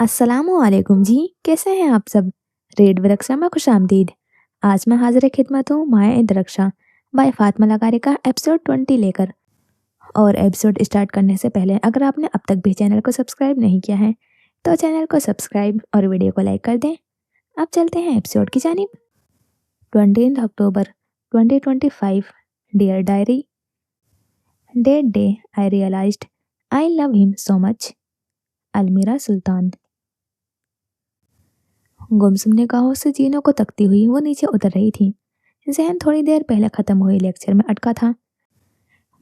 अस्सलाम वालेकुम जी। कैसे हैं आप सब? रेड वृक्षा में खुश आमदीद। आज मैं हाजिर खिदमत हूँ माया दरक्षा बाय फातिमा लगारी का एपिसोड 20 लेकर। और एपिसोड स्टार्ट करने से पहले अगर आपने अब तक भी चैनल को सब्सक्राइब नहीं किया है तो चैनल को सब्सक्राइब और वीडियो को लाइक कर दें। अब चलते हैं एपिसोड की जानिब। 20 October 2025। Dear diary, that day I realized I love him so much. Almira Sultan. गुमसुम निगाहों से जीनों को तकती हुई वो नीचे उतर रही थी। जहन थोड़ी देर पहले खत्म हुए लेक्चर में अटका था।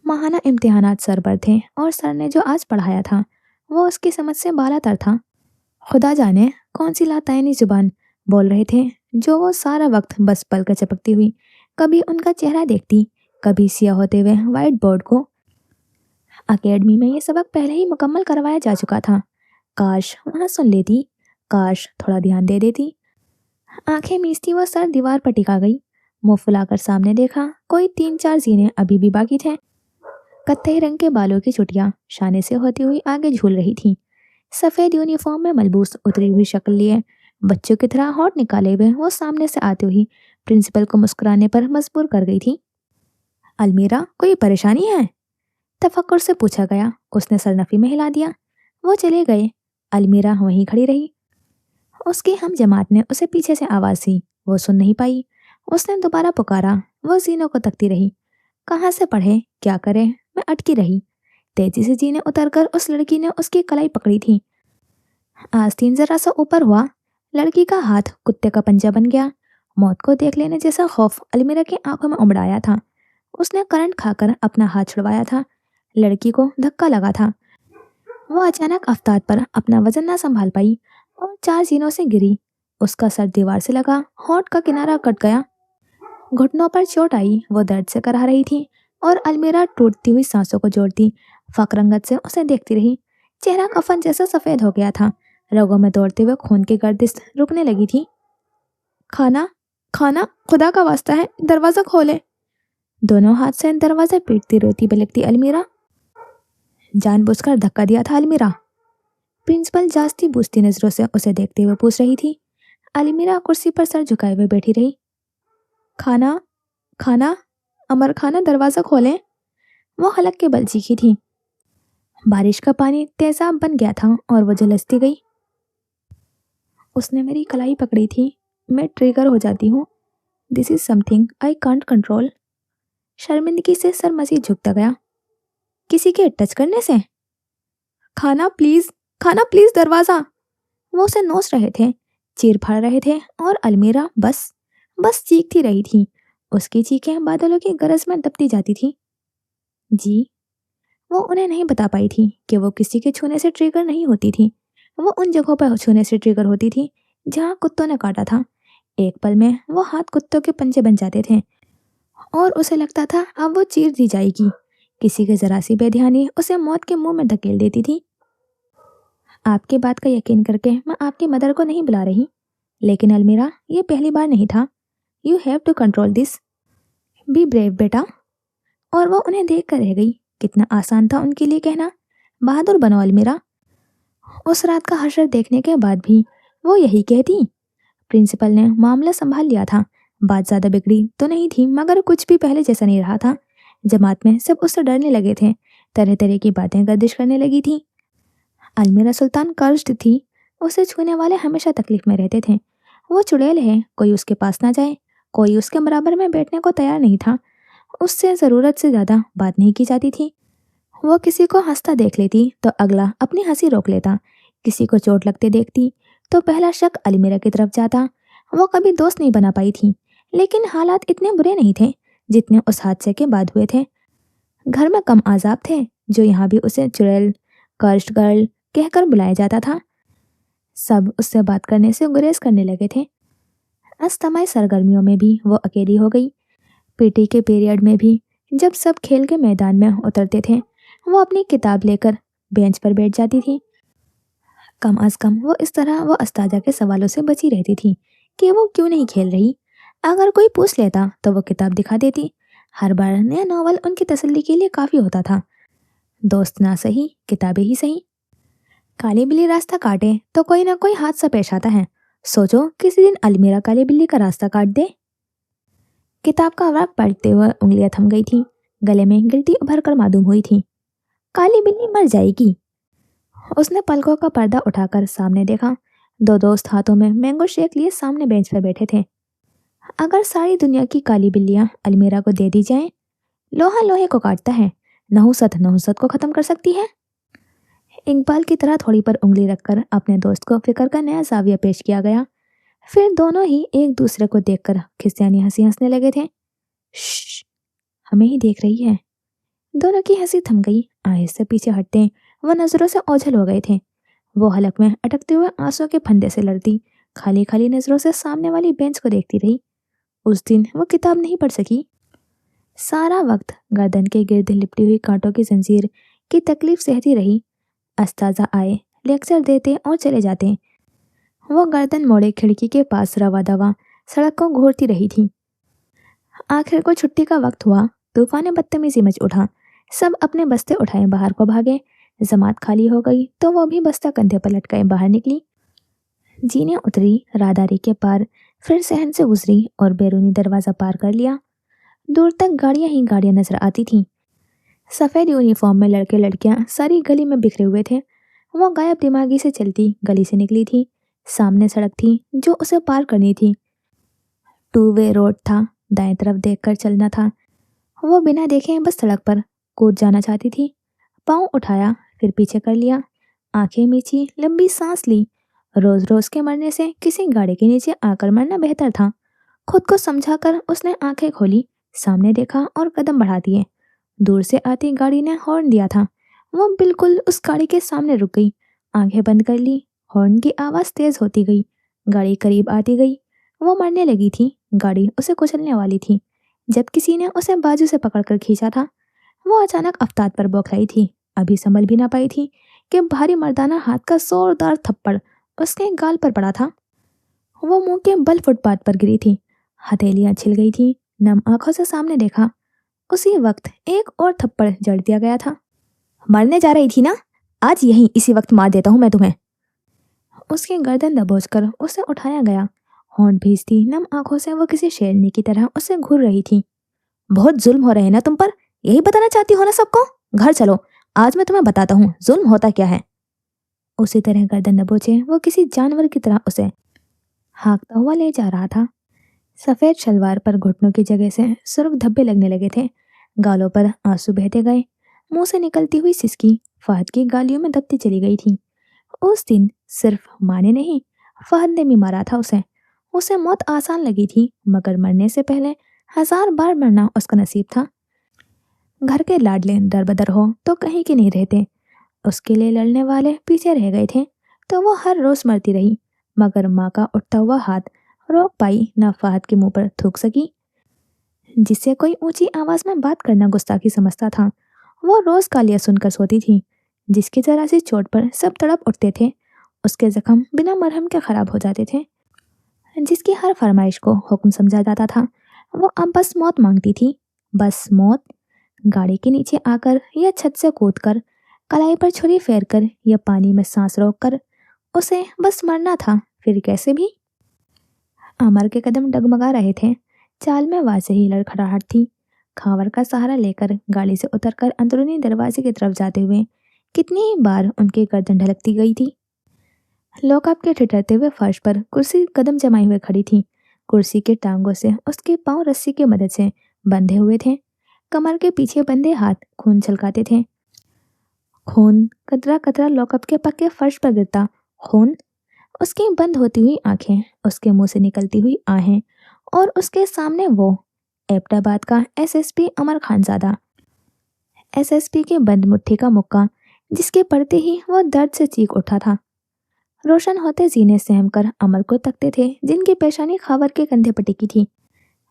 माहाना इम्तिहानात सर पर थे और सर ने जो आज पढ़ाया था वो उसकी समझ से बालातर था। खुदा जाने कौन सी लाताइनी जुबान बोल रहे थे जो वो सारा वक्त बस पलक चपकती हुई कभी उनका चेहरा देखती, कभी सिया होते हुए वाइट बोर्ड को। अकेडमी में ये सबक पहले ही मुकम्मल करवाया जा चुका था। काश वहाँ सुन लेती, काश थोड़ा ध्यान दे देती। आंखें मीचती वो सर दीवार पर टिका गई। मुंह फुलाकर सामने देखा, कोई 3-4 जीने अभी भी बाकी थे। कत्थई रंग के बालों की चुटियां शाने से होती हुई आगे झूल रही थी। सफेद यूनिफॉर्म में मलबूस उतरी हुई शक्ल लिए बच्चों की तरह होठ निकाले हुए वो सामने से आती हुई प्रिंसिपल को मुस्कुराने पर मजबूर कर गई थी। अलमीरा, कोई परेशानी है? तफक्कुर से पूछा गया। उसने सरनफी में हिला दिया। वो चले गए। अलमीरा वहीं खड़ी रही। उसकी हम जमात ने उसे पीछे से आवाज दी। वो सुन नहीं पाई। उसने दोबारा पुकारा। वो जीनों को तकती रही। कहाँ से पढ़े, क्या करे? मैं अटकी रही। तेजी से जीने उतरकर उस लड़की ने उसकी कलाई पकड़ी थी। आस्तीन जरा सा ऊपर हुआ। लड़की का हाथ कुत्ते का पंजा बन गया। मौत को देख लेने जैसा खौफ अलमीरा की आंखों में उमड़ आया था। उसने करंट खाकर अपना हाथ छुड़वाया था। लड़की को धक्का लगा था। वो अचानक अफ्ताब पर अपना वजन ना संभाल पाई और 4 जीनों से गिरी। उसका सर दीवार से लगा, होंठ का किनारा कट गया। घुटनों पर चोट आई। वो दर्द से कराह रही थी और अलमीरा टूटती हुई सांसों को जोड़ती फकरंगत से उसे देखती रही। चेहरा कफन जैसा सफेद हो गया था। रगों में दौड़ते हुए खून की गर्दिश रुकने लगी थी। खाना, खाना, खुदा का वास्ता है, दरवाजा खोले। दोनों हाथ से दरवाजा पीटती रोती बिलकती अलमीरा। जानबूझकर धक्का दिया था अलमीरा? प्रिंसिपल जास्ती बूझती नजरों से उसे देखते हुए पूछ रही थी। अलमीरा कुर्सी पर सर झुकाए हुए बैठी रही। खाना, खाना, अमर खाना, दरवाजा खोलें। वो हलक के बल चीखी थी। बारिश का पानी तेजाब बन गया था और वो झुलसती गई। उसने मेरी कलाई पकड़ी थी। मैं ट्रिगर हो जाती हूँ। This is something I can't control. शर्मिंदगी से सर मजीद झुकता गया। किसी के टच करने से? खाना प्लीज, खाना प्लीज, दरवाजा। वो उसे नोच रहे थे, चीर फाड़ रहे थे और अलमीरा बस बस चीखती रही थी। उसकी चीखें बादलों की गरज में दबती जाती थी। जी। वो उन्हें नहीं बता पाई थी कि वो किसी के छूने से ट्रिगर नहीं होती थी। वो उन जगहों पर छूने से ट्रिगर होती थी जहाँ कुत्तों ने काटा था। एक पल में वो हाथ कुत्तों के पंजे बन जाते थे और उसे लगता था अब वो चीर दी जाएगी। किसी की जरा सी बेध्यानी उसे मौत के मुंह में धकेल देती थी। आपकी बात का यकीन करके मैं आपकी मदर को नहीं बुला रही, लेकिन अलमीरा ये पहली बार नहीं था। You have to control this. Be brave बेटा। और वो उन्हें देख कर रह गई। कितना आसान था उनके लिए कहना, बहादुर बनो अलमीरा। उस रात का हशर देखने के बाद भी वो यही कहती। प्रिंसिपल ने मामला संभाल लिया था। बात ज्यादा बिगड़ी तो नहीं थी, मगर कुछ भी पहले जैसा नहीं रहा था। जमात में सब उससे डरने लगे थे। तरह तरह की बातें गर्दिश करने लगी थी। अलमीरा सुल्तान कर्ज्ड थी। उसे छूने वाले हमेशा तकलीफ में रहते थे। वो चुड़ैल है, कोई उसके पास ना जाए। कोई उसके बराबर में बैठने को तैयार नहीं था। उससे ज़रूरत से ज़्यादा बात नहीं की जाती थी। वो किसी को हंसता देख लेती तो अगला अपनी हंसी रोक लेता। किसी को चोट लगते देखती तो पहला शक अलमीरा की तरफ जाता। वो कभी दोस्त नहीं बना पाई थी, लेकिन हालात इतने बुरे नहीं थे जितने उस हादसे के बाद हुए थे। घर में कम आजाब थे जो यहाँ भी उसे चुड़ैल, कर्स्ट गर्ल कहकर बुलाया जाता था। सब उससे बात करने से गुरेज करने लगे थे। अस्तमाई सरगर्मियों में भी वो अकेली हो गई। पीटी के पीरियड में भी जब सब खेल के मैदान में उतरते थे वो अपनी किताब लेकर बेंच पर बैठ जाती थी। कम अज कम वो इस तरह वो अस्ताजा के सवालों से बची रहती थी कि वो क्यों नहीं खेल रही। अगर कोई पूछ लेता तो वो किताब दिखा देती। हर बार नया नॉवल उनकी तसल्ली के लिए काफ़ी होता था। दोस्त ना सही, किताबें ही सही। काली बिल्ली रास्ता काटे तो कोई ना कोई हादसा पेश आता है। सोचो किसी दिन अलमीरा काली बिल्ली का रास्ता काट दे। किताब का वर्क पढ़ते हुए उंगलियां थम गई थी। गले में गिल्टी उभर कर मालूम हुई थी। काली बिल्ली मर जाएगी। उसने पलकों का पर्दा उठाकर सामने देखा। दो दोस्त हाथों में मैंगो शेक लिए सामने बेंच पर बैठे थे। अगर सारी दुनिया की काली बिल्लियां अलमीरा को दे दी जाएं, लोहा लोहे को काटता है, नहुसत नहुसत को खत्म कर सकती है। इकबाल की तरह थोड़ी पर उंगली रखकर अपने दोस्त को फिक्र का नया जाविया पेश किया गया। फिर दोनों ही एक दूसरे को देखकर खिसियानी हंसी हंसने लगे थे। श्श, हमें ही देख रही है। दोनों की हंसी थम गई। आहिस्ते पीछे हटते वह नजरों से ओझल हो गए थे। वो हलक में अटकते हुए आंसुओं के फंदे से लड़ती खाली खाली नजरों से सामने वाली बेंच को देखती रही। उस दिन वो किताब नहीं पढ़ सकी। सारा वक्त गर्दन के गिर्द लिपटी हुई कांटों की जंजीर की तकलीफ सहती रही। अस्ताजा आए, लेक्चर देते और चले जाते। वो गर्दन मोड़े खिड़की के पास रवा दवा सड़क को घूरती रही थी। आखिर को छुट्टी का वक्त हुआ। तूफान बदतमीजी मच उठा। सब अपने बस्ते उठाए बाहर को भागे। जमात खाली हो गई तो वो भी बस्ता कंधे पर लटकाए बाहर निकली। जीने उतरी, राहदारी के पार, फिर सहन से गुजरी और बैरूनी दरवाजा पार कर लिया। दूर तक गाड़ियां ही गाड़ियां नजर आती थीं। सफेद यूनिफॉर्म में लड़के लड़कियां सारी गली में बिखरे हुए थे। वो गायब दिमागी से चलती गली से निकली थी। सामने सड़क थी जो उसे पार करनी थी। टू वे रोड था। दाएं तरफ देखकर चलना था। वो बिना देखे बस सड़क पर कूद जाना चाहती थी। पाँव उठाया, फिर पीछे कर लिया। आंखें मीची, लंबी सांस ली। रोज रोज के मरने से किसी गाड़ी के नीचे आकर मरना बेहतर था। खुद को समझाकर उसने आंखें खोली, सामने देखा और कदम बढ़ा दिए। दूर से आती गाड़ी ने हॉर्न दिया था। वो बिल्कुल उस गाड़ी के सामने रुक गई। आंखें बंद कर ली। हॉर्न की आवाज़ तेज होती गई। गाड़ी करीब आती गई। वो मरने लगी थी। गाड़ी उसे कुचलने वाली थी जब किसी ने उसे बाजू से पकड़कर खींचा था। वो अचानक अफ्ताब पर बौखलाई थी। अभी संभल भी ना पाई थी कि भारी मर्दाना हाथ का जोरदार थप्पड़ उसके गाल पर पड़ा था। वो मुंह के बल फुटपाथ पर गिरी थी। हथेलियां छिल गई थी। नम आंखों से सामने देखा। उसी वक्त एक और थप्पड़ जड़ दिया गया था। मरने जा रही थी ना, आज यहीं इसी वक्त मार देता हूं मैं तुम्हें। उसकी गर्दन दबोचकर उसे उठाया गया। होंठ भीजती नम आंखों से वो किसी शेरनी की तरह उसे घूर रही थी। बहुत जुल्म हो रहे हैं ना तुम पर, यही बताना चाहती हो ना सबको। घर चलो, आज मैं तुम्हें बताता हूँ जुल्म होता क्या है। उसी तरह गर्दन दबोचे वो किसी जानवर की तरह उसे हाँकता हुआ ले जा रहा था। सफेद शलवार पर घुटनों की जगह से सुर्ख धब्बे लगने लगे थे। गालों पर आंसू बहते गए। मुंह से निकलती हुई सिसकी फहद की गालियों में दबती चली गई थी। उस दिन सिर्फ माँ ने नहीं, फहद ने भी मारा था उसे। उसे मौत आसान लगी थी, मगर मरने से पहले 1000 बार मरना उसका नसीब था। घर के लाडले दरबदर हो तो कहीं के नहीं रहते। उसके लिए लड़ने वाले पीछे रह गए थे तो वो हर रोज मरती रही। मगर माँ का उठता हुआ हाथ रोक पाई ना फहद के मुंह पर थूक सकी। जिससे कोई ऊंची आवाज में बात करना गुस्ताखी समझता था, वो रोज गालियां सुनकर सोती थी। जिसकी जरा सी चोट पर सब तड़प उठते थे, उसके जख्म बिना मरहम के खराब हो जाते थे। जिसकी हर फरमाइश को हुक्म समझा जाता था, वो अब बस मौत मांगती थी। बस मौत। गाड़ी के नीचे आकर या छत से कूदकर, कलाई पर छुरी फेरकर या पानी में सांस रोककर उसे बस मरना था, फिर कैसे भी। अमर के कदम डगमगा रहे थे। चाल में वाजही लड़खड़ाहट थी। खावर का सहारा लेकर गाड़ी से उतरकर अंदरूनी दरवाजे की तरफ जाते हुए कितनी ही बार उनकी गर्दन ढलकती गई थी। लॉकअप के ठिठरते हुए फर्श पर कुर्सी कदम जमाए हुए खड़ी थी। कुर्सी के टांगों से उसके पांव रस्सी की मदद से बंधे हुए थे। कमर के पीछे बंधे हाथ खून छलकाते थे। खून कतरा कतरा लॉकअप के पक्के फर्श पर गिरता। खून। उसकी बंद होती हुई आंखें, उसके मुंह से निकलती हुई आहें, और उसके सामने वो एबटाबाद का एसएसपी अमर खानजादा। एसएसपी के बंद मुट्ठी का मुक्का, जिसके पड़ते ही वो दर्द से चीख उठा था। रोशन होते जीने सहम कर अमर को तकते थे, जिनकी पेशानी खावर के कंधे पर टिकी थी।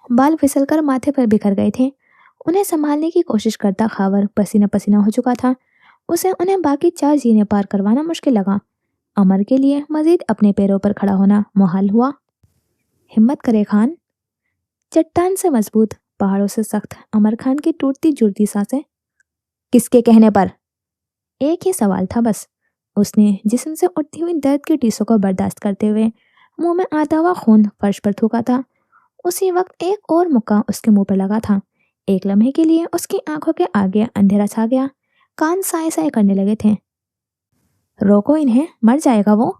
बाल फिसलकर माथे पर बिखर गए थे। उन्हें संभालने की कोशिश करता खावर पसीना पसीना हो चुका था। उसे उन्हें बाकी 4 जीने पार करवाना मुश्किल लगा। अमर के लिए मजीद अपने पैरों पर खड़ा होना मुहाल हुआ। हिम्मत करे खान। चट्टान से मजबूत, पहाड़ों से सख्त अमर खान की टूटती जुड़ती सांसें। किसके कहने पर? एक ही सवाल था बस। उसने जिस्म से उठती हुई दर्द की टीसों को बर्दाश्त करते हुए मुंह में आता हुआ खून फर्श पर थूका था। उसी वक्त एक और मुक्का उसके मुंह पर लगा था। एक लम्हे के लिए उसकी आंखों के आगे अंधेरा छा गया। कान साए साए करने लगे थे। रोको इन्हें, मर जाएगा वो।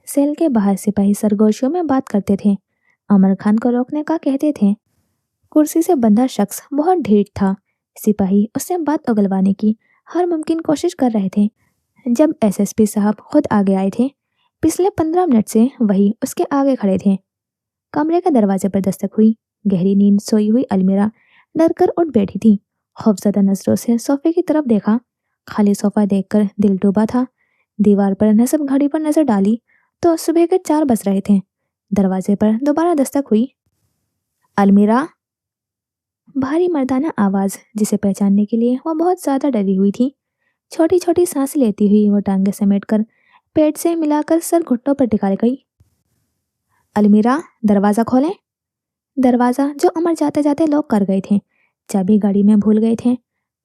सेल के बाहर सिपाही सरगोशियों में बात करते थे। अमर खान को रोकने का कहते थे। कुर्सी से बंधा शख्स बहुत ढीठ था। सिपाही उससे बात उगलवाने की हर मुमकिन कोशिश कर रहे थे। जब एसएसपी साहब खुद आगे आए थे, पिछले 15 मिनट से वही उसके आगे खड़े थे। कमरे के दरवाजे पर दस्तक हुई। गहरी नींद सोई हुई अलमीरा डरकर उठ बैठी थी। खौफजदा नजरों से सोफे की तरफ देखा। खाली सोफा देखकर दिल डूबा था। दीवार पर नसब घड़ी पर नजर डाली तो सुबह के 4 बज रहे थे। दरवाजे पर दोबारा दस्तक हुई। अलमीरा। भारी मर्दाना आवाज जिसे पहचानने के लिए वो बहुत ज्यादा डरी हुई थी। छोटी छोटी सांस लेती हुई वो टांगे समेटकर पेट से मिलाकर सर घुटनों पर टिका गई। अलमीरा, दरवाजा खोलें। दरवाजा जो अमर जाते जाते लॉक कर गए थे। चाबी गाड़ी में भूल गए थे।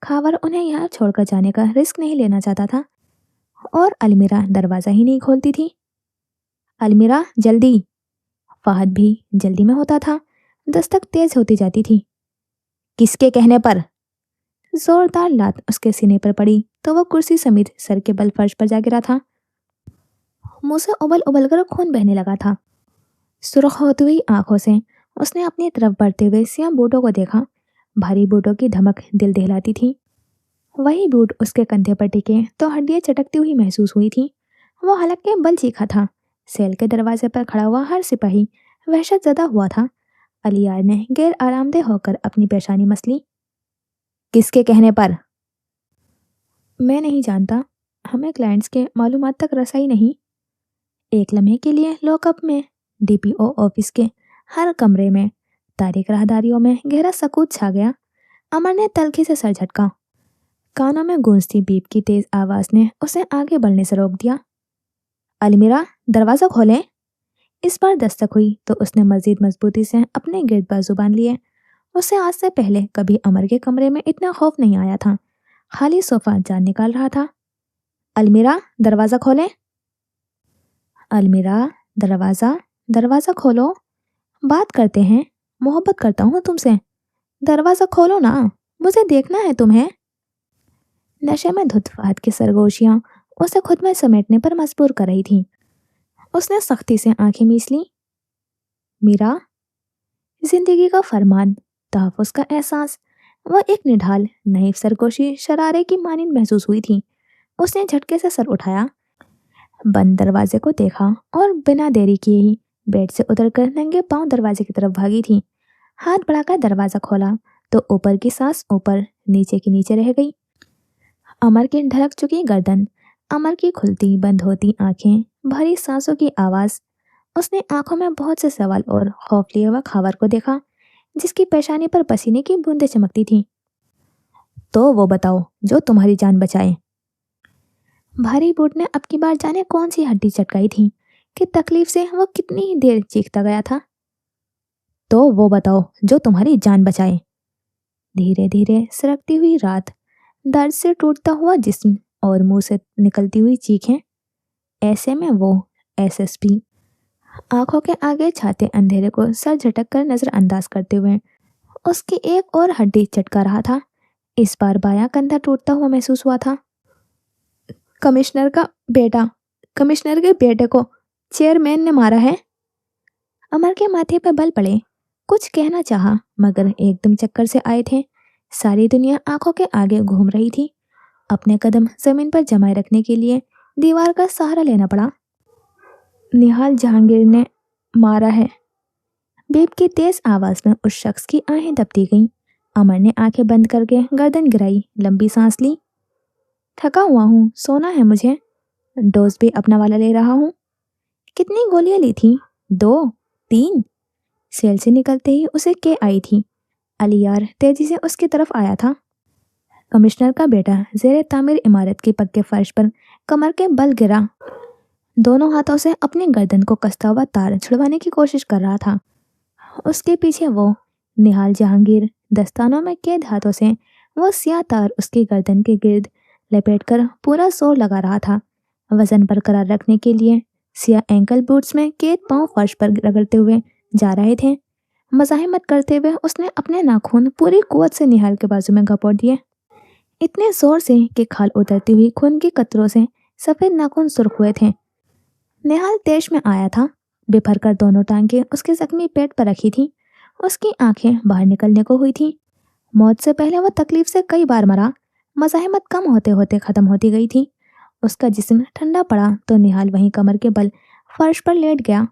खावर उन्हें यहाँ छोड़कर जाने का रिस्क नहीं लेना चाहता था और अलमीरा दरवाजा ही नहीं खोलती थी। अलमीरा, जल्दी। फहद भी जल्दी में होता था। दस्तक तेज होती जाती थी। किसके कहने पर? जोरदार लात उसके सीने पर पड़ी तो वो कुर्सी समेत सर के बल फर्श पर जा गिरा था। मुंह से उबल उबल कर खून बहने लगा था। सुर्ख होती हुई आंखों से उसने अपनी तरफ बढ़ते हुए सियाह बूटों को देखा। भारी बूटों की धमक दिल दहलाती थी। वही बूट उसके कंधे पर टिके तो हड्डियां चटकती हुई महसूस हुई थी। वो हलक के बल चीखा था। सेल के दरवाजे पर खड़ा हुआ हर सिपाही वहशत ज़दा हुआ था। अलियार ने गैर आरामदेह होकर अपनी पेशानी मसली। किसके कहने पर? मैं नहीं जानता। हमें क्लाइंट्स के मालूमात तक रसाई नहीं। एक लम्हे के लिए लॉकअप में, डीपीओ ऑफिस के हर कमरे में, तारीख राहदारियों में गहरा सकूत छा गया। अमर ने तल्खी से सर झटका। कानों में गूंजती बीप की तेज आवाज ने उसे आगे बढ़ने से रोक दिया। अलमीरा, दरवाजा खोलें। इस बार दस्तक हुई तो उसने मजीद मजबूती से अपने गिर्द बाजू बांध लिए। उससे आज से पहले कभी अमर के कमरे में इतना खौफ नहीं आया था। खाली सोफा जान निकाल रहा था। अलमीरा, दरवाजा खोलें। अलमीरा, दरवाजा, दरवाजा खोलो। बात करते हैं, मोहब्बत करता हूँ तुमसे। दरवाजा खोलो ना, मुझे देखना है तुम्हें। नशे में धुत फहद की सरगोशियां उसे खुद में समेटने पर मजबूर कर रही थी। उसने सख्ती से आंखें मीच ली। मीरा, जिंदगी का फरमान, तहफ़्फ़ुज़ का एहसास, वह एक निढाल नई सरगोशी शरारे की मानिंद महसूस हुई थी। उसने झटके से सर उठाया, बंद दरवाजे को देखा और बिना देरी किए ही बेड से उतरकर नंगे पांव दरवाजे की तरफ भागी थी। हाथ बढ़ाकर दरवाजा खोला तो ऊपर की सांस ऊपर, नीचे की नीचे रह गई। अमर की ढलक चुकी गर्दन, अमर की खुलती बंद होती आंखें, भारी सांसों की आवाज। उसने आंखों में बहुत से सवाल और खौफ लिए हुआ खावर को देखा जिसकी पेशानी पर पसीने की बूंदें चमकती थीं। तो वो बताओ जो तुम्हारी जान बचाए। भारी बूट ने अब की बार जाने कौन सी हड्डी चटकाई थी कि तकलीफ से वो कितनी ही देर चीखता गया था। तो वो बताओ जो तुम्हारी जान बचाए। धीरे धीरे सरकती हुई रात, दर्द से टूटता हुआ जिस्म और मुंह से निकलती हुई चीखें। ऐसे में वो एसएसपी आंखों के आगे छाते अंधेरे को सर झटक कर नजरअंदाज करते हुए उसकी एक और हड्डी चटका रहा था। इस बार बायां कंधा टूटता हुआ महसूस हुआ था। कमिश्नर का बेटा, कमिश्नर के बेटे को चेयरमैन ने मारा है। अमर के माथे पर बल पड़े। कुछ कहना चाहा मगर एकदम चक्कर से आए थे। सारी दुनिया आंखों के आगे घूम रही थी। अपने कदम जमीन पर जमाए रखने के लिए दीवार का सहारा लेना पड़ा। निहाल जहांगीर ने मारा है। बीप की तेज आवाज में उस शख्स की आहें दबती गईं। अमर ने आंखें बंद करके गर्दन गिराई, लंबी सांस ली। थका हुआ हूँ, सोना है मुझे। डोज भी अपना वाला ले रहा हूँ। कितनी गोलियां ली थी? 2, 3। सेल से निकलते ही उसे के आई थी। अलियार तेजी से उसकी तरफ आया था। कमिश्नर का बेटा जेरे तामीर इमारत की पक्के फर्श पर कमर के बल गिरा। दोनों हाथों से अपनी गर्दन को कसता हुआ तार छुड़वाने की कोशिश कर रहा था। उसके पीछे वो निहाल जहांगीर, दस्तानों में कैद हाथों से वो स्याह तार उसकी गर्दन के गिर्द लपेटकर पूरा जोर लगा रहा था। वजन बरकरार रखने के लिए सिया एंकल बूट्स में केत पांव फर्श पर रगड़ते हुए जा रहे थे। मज़ाहिमत करते हुए उसने अपने नाखून पूरी कुव्वत से निहाल के बाजू में घपोड़ दिए, इतने जोर से कि खाल उतरती हुई खून की कतरों से सफेद नाखून सुर्ख हुए थे। निहाल तेज में आया था। बिफर कर दोनों टांगें उसके जख्मी पेट पर रखी थी। उसकी आंखें बाहर निकलने को हुई थी। मौत से पहले वह तकलीफ से कई बार मरा। मज़ाहिमत कम होते होते ख़त्म होती गई थी। उसका जिस्म ठंडा पड़ा तो निहाल वहीं कमर के बल फर्श पर लेट गया।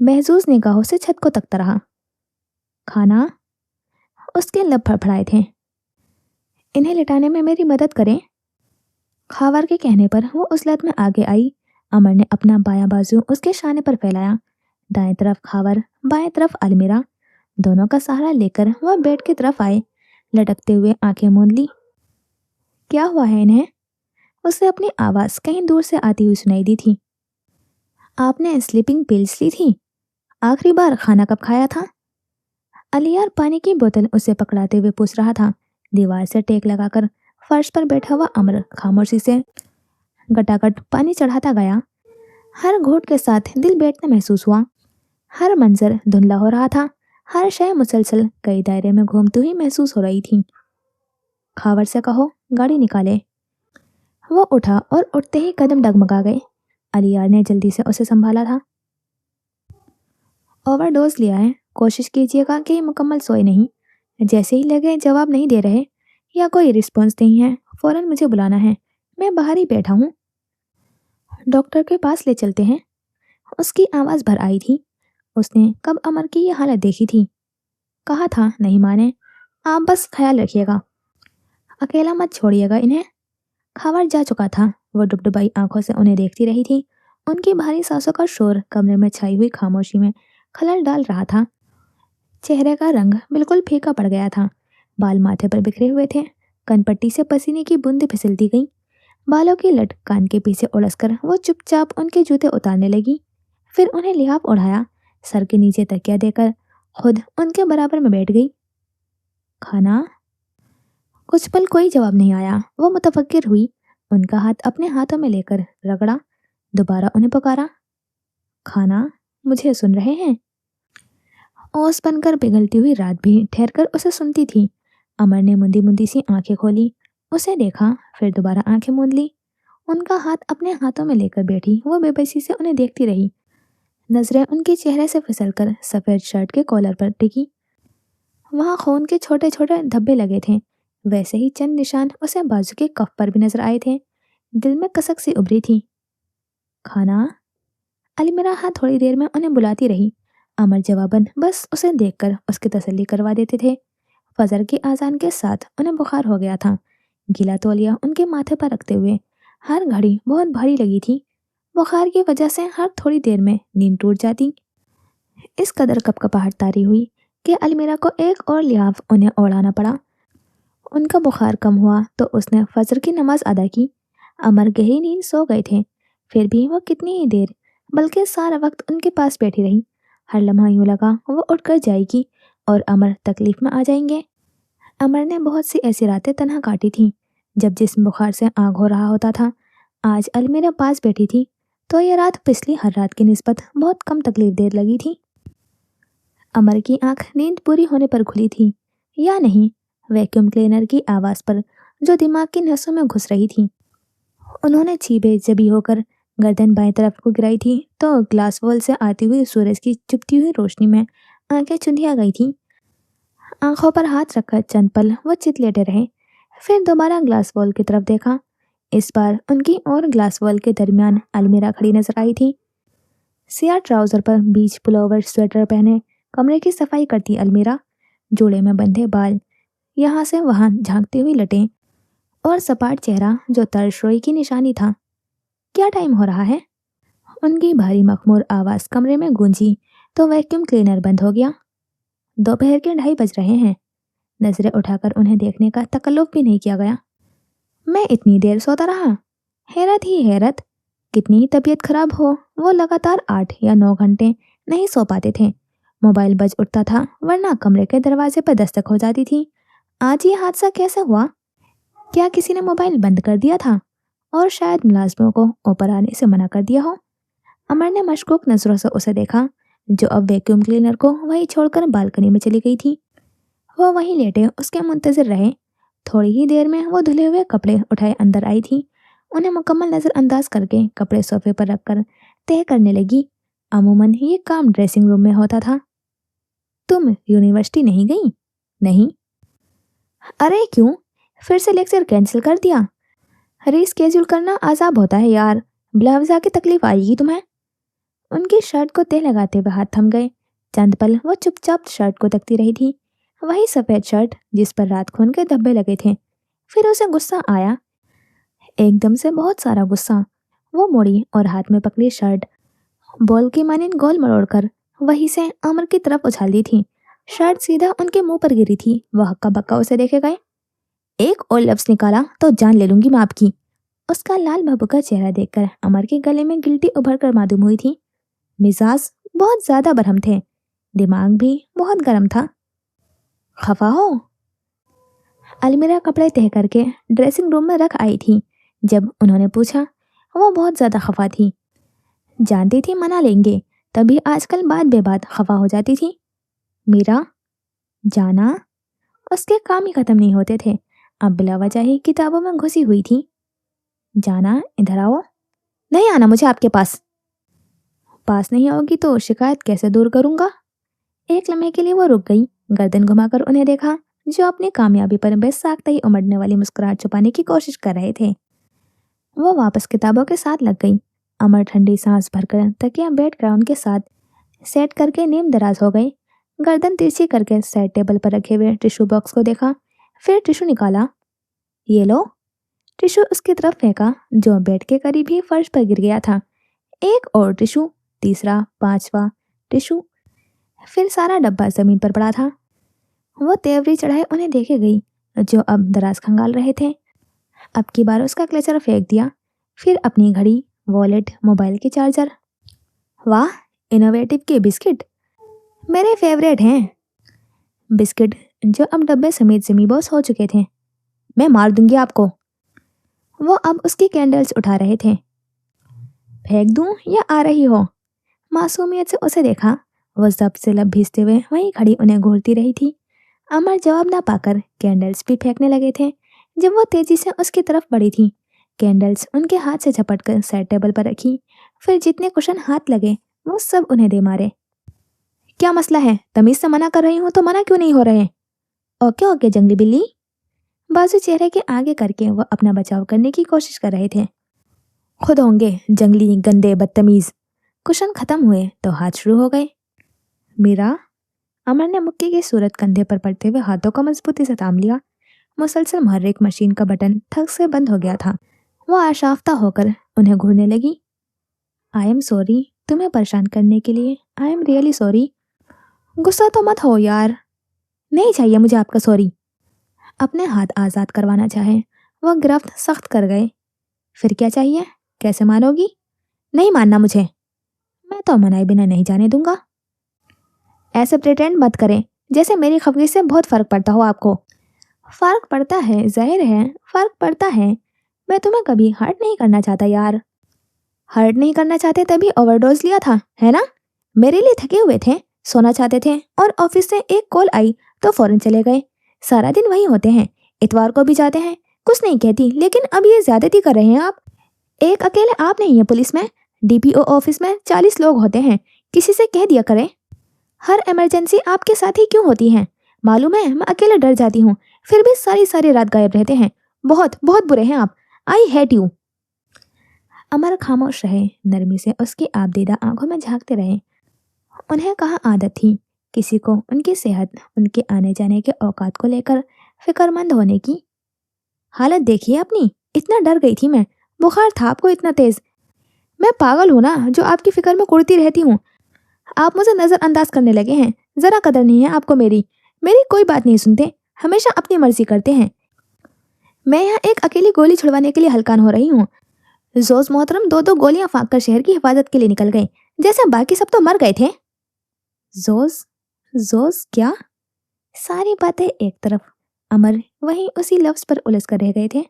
महजूज निगाहों से छत को तकता रहा। खाना? उसके लब फड़फड़ाए थे। इन्हें लिटाने में मेरी मदद करें। खावर के कहने पर वो उस लत में आगे आई। अमर ने अपना बायां बाजू उसके शाने पर फैलाया। दाएं तरफ खावर, बाएं तरफ अलमीरा। दोनों का सहारा लेकर वह बेड की तरफ आए। लटकते हुए आंखें मूंद ली। क्या हुआ है इन्हें? उसे अपनी आवाज़ कहीं दूर से आती हुई सुनाई दी थी। आपने स्लीपिंग पिल्स ली थी? आखिरी बार खाना कब खाया था? अलियार पानी की बोतल उसे पकड़ाते हुए पूछ रहा था। दीवार से टेक लगाकर फर्श पर बैठा हुआ अमर खामोशी से गटागट पानी चढ़ाता गया। हर घूंट के साथ दिल बैठना महसूस हुआ। हर मंजर धुंधला हो रहा था। हर शय मुसलसल कई दायरे में घूमती हुई महसूस हो रही थी। खावर से कहो गाड़ी निकाले। वो उठा और उठते ही कदम डगमगा गए। अलियार ने जल्दी से उसे संभाला था। ओवरडोज लिया है, कोशिश कीजिएगा कि मुकम्मल सोए नहीं। जैसे ही लगे जवाब नहीं दे रहे या कोई रिस्पॉन्स नहीं है, फौरन मुझे बुलाना है। मैं बाहर ही बैठा हूँ। डॉक्टर के पास ले चलते हैं। उसकी आवाज़ भर आई थी। उसने कब अमर की यह हालत देखी थी? कहा था नहीं माने। आप बस ख्याल रखिएगा, अकेला मत छोड़िएगा इन्हें। खावर जा चुका था। वो डुबडुबाई आंखों से उन्हें देखती रही थी। उनकी भारी सांसों का शोर कमरे में छाई हुई खामोशी में खलल डाल रहा था। चेहरे का रंग बिल्कुल फीका पड़ गया था। बाल माथे पर बिखरे हुए थे। कनपट्टी से पसीने की बूंदें फिसलती गईं। बालों की लट कान के पीछे उलझकर वो चुपचाप उनके जूते उतारने लगी। फिर उन्हें लिहाफ ओढ़ाया, सर के नीचे तकिया देकर खुद उनके बराबर में बैठ गई। खाना? कुछ पल कोई जवाब नहीं आया। वो मुतफक्किर हुई। उनका हाथ अपने हाथों में लेकर रगड़ा। दोबारा उन्हें पुकारा। खाना? मुझे सुन रहे हैं? ओस बनकर पिघलती हुई रात भी ठहरकर उसे सुनती थी। अमर ने मुंदी मुंदी सी आंखें खोली, उसे देखा, फिर दोबारा आंखें मूंद ली। उनका हाथ अपने हाथों में लेकर बैठी वो बेबसी से उन्हें देखती रही। नजरें उनके चेहरे से फिसलकर सफ़ेद शर्ट के कॉलर पर टिकी। वहाँ खून के छोटे छोटे धब्बे लगे थे। वैसे ही चंद निशान उसे बाजू के कफ पर भी नजर आए थे। दिल में कसक सी उभरी थी। खाना? अलमीरा हाथ थोड़ी देर में उन्हें बुलाती रही। अमर जवाबन बस उसे देखकर उसकी तसल्ली करवा देते थे। फजर की आजान के साथ उन्हें बुखार हो गया था। गीला तौलिया उनके माथे पर रखते हुए हर घड़ी बहुत भारी लगी थी। बुखार की वजह से हर थोड़ी देर में नींद टूट जाती। इस कदर कपकपाहट तारी हुई कि अलमीरा को एक और लिहाफ उन्हें ओढ़ाना पड़ा। उनका बुखार कम हुआ तो उसने फजर की नमाज अदा की। अमर गहरी नींद सो गए थे। फिर भी वो कितनी ही देर, बल्कि सारा वक्त उनके पास बैठी रही। हर लम्हा यूं लगा वो उठकर जाएगी और अमर तकलीफ में आ जाएंगे। अमर ने बहुत सी ऐसी रातें तन्हा काटी थीं जब जिस्म बुखार से आग हो रहा होता था। आज अलमीरा पास बैठी थी तो यह रात पिछली हर रात की निस्बत बहुत कम तकलीफ देर लगी थी। अमर की आंख नींद पूरी होने पर खुली थी या नहीं, वैक्यूम क्लीनर की आवाज़ पर जो दिमाग की नसों में घुस रही थी। उन्होंने छीबे जबी होकर गर्दन बाएं तरफ को गिराई थी तो ग्लास वॉल से आती हुई सूरज की चुभती हुई रोशनी में आंखें चुंधिया गई थीं। आंखों पर हाथ रखकर चंद पल वो चित लेटे रहे। फिर दोबारा ग्लास वॉल की तरफ देखा। इस बार उनकी और ग्लास वॉल के दरमियान अलमीरा खड़ी नजर आई थी। सिया ट्राउजर पर बीच पुलोवर स्वेटर पहने कमरे की सफाई करती अलमीरा, जोड़े में बंधे बाल, यहाँ से वहाँ झांकती हुई लटें और सपाट चेहरा जो तरशरोई की निशानी था। क्या टाइम हो रहा है? उनकी भारी मखमूर आवाज़ कमरे में गूंजी तो वैक्यूम क्लीनर बंद हो गया। दोपहर के 2:30 बज रहे हैं। नजरें उठाकर उन्हें देखने का तकल्लुफ भी नहीं किया गया। मैं इतनी देर सोता रहा। हैरत ही हैरत। कितनी ही तबीयत खराब हो, वो लगातार 8 या 9 घंटे नहीं सो पाते थे। मोबाइल बज उठता था वरना कमरे के दरवाजे पर दस्तक हो जाती थी। आज ये हादसा कैसे हुआ? क्या किसी ने मोबाइल बंद कर दिया था और शायद मुलाजिमों को ऊपर आने से मना कर दिया हो? अमर ने मशकूक नजरों से उसे देखा, जो अब वैक्यूम क्लीनर को वहीं छोड़कर बालकनी में चली गई थी। वो वहीं लेटे उसके मुंतजिर रहे। थोड़ी ही देर में वो धुले हुए कपड़े उठाए अंदर आई थी। उन्हें मुकम्मल नजरअंदाज करके कपड़े सोफे पर रखकर तय करने लगी। अमूमन ये काम ड्रेसिंग रूम में होता था। तुम यूनिवर्सिटी नहीं गई? नहीं। अरे क्यों? फिर से लेक्चर कैंसिल कर दिया? रीस्केड्यूल करना आजाब होता है यार, बिलावजा की तकलीफ आएगी तुम्हें। उनकी शर्ट को तय लगाते हुए हाथ थम गए। चंद पल वो चुपचाप शर्ट को तकती रही थी, वही सफेद शर्ट जिस पर रात खून के धब्बे लगे थे। फिर उसे गुस्सा आया, एकदम से बहुत सारा गुस्सा। वो मुड़ी और हाथ में पकड़ी शर्ट बॉल की मानिन गोल मरोड़कर वहीं से अमर की तरफ उछाल दी थी। शर्ट सीधा उनके मुंह पर गिरी थी। वह हक्का बक्का उसे देखे गए। एक और लफ्ज निकाला तो जान ले लूंगी मैं आपकी। उसका लाल भभू का चेहरा देखकर अमर के गले में गिल्टी उभर कर मालूम हुई थी। मिजाज बहुत ज्यादा बरहम थे, दिमाग भी बहुत गर्म था। खफा हो? अलमीरा कपड़े तह करके ड्रेसिंग रूम में रख आई थी। जब उन्होंने पूछा, वो बहुत ज्यादा खफा थी। जानती थी मना लेंगे, तभी आजकल बात बेबात खफा हो जाती थी। मीरा जाना, उसके काम ही खत्म नहीं होते थे। अब बिला वजह ही किताबों में घुसी हुई थी। जाना, इधर आओ। नहीं आना मुझे आपके पास। पास नहीं आओगी तो शिकायत कैसे दूर करूंगा? एक लम्हे के लिए वो रुक गई। गर्दन घुमाकर उन्हें देखा, जो अपनी कामयाबी पर बेसाख्ता ही उमड़ने वाली मुस्कुराहट छुपाने की कोशिश कर रहे थे। वो वापस किताबों के साथ लग गई। अमर ठंडी सांस भरकर तकिया बेड ग्राउंड के साथ सेट करके नीम दराज हो गई। गर्दन तिरछी करके साइड टेबल पर रखे हुए टिश्यू बॉक्स को देखा, फिर टिश्यू निकाला। ये लो। टिश्यू उसकी तरफ फेंका, जो बेड के करीब ही फर्श पर गिर गया था। एक और टिश्यू, तीसरा, पांचवा टिश्यू, फिर सारा डब्बा जमीन पर पड़ा था। वो तेवरी चढ़ाए उन्हें देखे गई, जो अब दराज खंगाल रहे थे। अब की बार उसका क्लेचर फेंक दिया, फिर अपनी घड़ी, वॉलेट, मोबाइल के चार्जर। वाह, इनोवेटिव के बिस्किट मेरे फेवरेट हैं। बिस्किट जो अब डब्बे समेत जमीबोस हो चुके थे। मैं मार दूंगी आपको। वो अब उसकी कैंडल्स उठा रहे थे। फेंक दूं या आ रही हो? मासूमियत से उसे देखा। वो जब्त से लब भीजते हुए वहीं खड़ी उन्हें घूरती रही थी। अमर जवाब ना पाकर कैंडल्स भी फेंकने लगे थे। जब वो तेजी से उसकी तरफ बढ़ी थी, कैंडल्स उनके हाथ से झपटकर साइड टेबल पर रखी। फिर जितने कुशन हाथ लगे वो सब उन्हें दे मारे। क्या मसला है? तमीज से मना कर रही हूं तो मना क्यों नहीं हो रहे? ओके ओके जंगली बिल्ली। बाजू चेहरे के आगे करके वो अपना बचाव करने की कोशिश कर रहे थे। खुद होंगे जंगली, गंदे, बदतमीज। कुशन खत्म हुए तो हाथ शुरू हो गए। मीरा, अमर ने मुक्की की सूरत कंधे पर पड़ते हुए हाथों को मजबूती से थाम लिया। मुसलसल मुहर्रिक मशीन का बटन ठग से बंद हो गया था। वो आशाफ्ता होकर उन्हें घूरने लगी। आई एम सॉरी तुम्हें परेशान करने के लिए। I am really sorry. गुस्सा तो मत हो यार। नहीं चाहिए मुझे आपका सॉरी। अपने हाथ आज़ाद करवाना चाहे, वह गिरफ्त सख्त कर गए। फिर क्या चाहिए? कैसे मानोगी? नहीं मानना मुझे। मैं तो मनाए बिना नहीं जाने दूंगा। ऐसे प्रिटेंड मत करें जैसे मेरी खफगी से बहुत फर्क पड़ता हो आपको। फर्क पड़ता है, जाहिर है फर्क पड़ता है। मैं तुम्हें कभी हर्ट नहीं करना चाहता यार। हर्ट नहीं करना चाहते तभी ओवरडोज लिया था, है ना? मेरे लिए थके हुए थे, सोना चाहते थे, और ऑफिस से एक कॉल आई तो फौरन चले गए। सारा दिन वही होते हैं, इतवार को भी जाते हैं। कुछ नहीं कहती, लेकिन अब ये ज्यादती कर रहे हैं आप। एक अकेले आप नहीं है पुलिस में, डीपीओ ऑफिस में 40 लोग होते हैं। किसी से कह दिया करें। हर इमरजेंसी आपके साथ ही क्यों होती है? मालूम है मैं अकेले डर जाती हूँ, फिर भी सारी सारी रात गायब रहते हैं। बहुत बहुत बुरे हैं आप। I hate you. अमर खामोश रहे, नरमी से उसकी आबदीदा आंखों में झांकते रहे। उन्हें कहाँ आदत थी किसी को उनकी सेहत, उनके आने जाने के औकात को लेकर फिक्रमंद होने की। हालत देखिए अपनी, इतना डर गई थी मैं। बुखार था आपको इतना तेज। मैं पागल हूं ना जो आपकी फिक्र में कुड़ती रहती हूँ। आप मुझे नजरअंदाज करने लगे हैं। जरा कदर नहीं है आपको मेरी। मेरी कोई बात नहीं सुनते, हमेशा अपनी मर्जी करते हैं। मैं यहाँ एक अकेली गोली छुड़वाने के लिए हलकान हो रही हूँ। जोज मोहतरम 2-2 गोलियां फाँक कर शहर की हिफाजत के लिए निकल गए, जैसे बाकी सब तो मर गए थे। जोज? जोज क्या? सारी बातें एक तरफ, अमर वहीं उसी लफ्ज पर उलझ कर रह गए थे।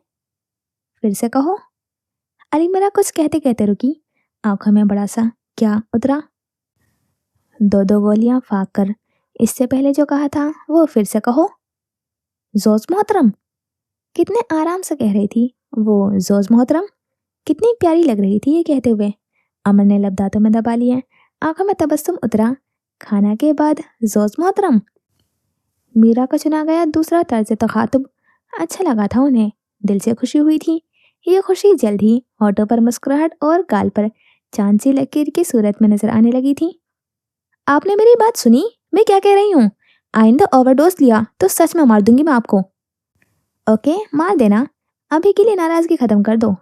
फिर से कहो। अलमीरा कुछ कहते कहते रुकी। आंखों में बड़ा सा क्या उतरा। दो दो गोलियां फाक कर इससे पहले जो कहा था वो फिर से कहो। जोज मोहतरम। कितने आराम से कह रही थी वो जोज मोहतरम। कितनी प्यारी लग रही थी ये कहते हुए। अमर ने लब दांतों में दबा लिए, आंखों में तबस्सुम उतरा। खाना के बाद जोज मोहतरम। मीरा का चुना गया दूसरा तर्ज तखातुब अच्छा लगा था उन्हें। दिल से खुशी हुई थी। ये खुशी जल्द ही होठों पर मुस्कुराहट और गाल पर चांद सी लकीर की सूरत में नजर आने लगी थी। आपने मेरी बात सुनी? मैं क्या कह रही हूँ? आइंदा ओवरडोज लिया तो सच में मार दूंगी मैं आपको। ओके मार देना, अभी के लिए नाराजगी खत्म कर दो।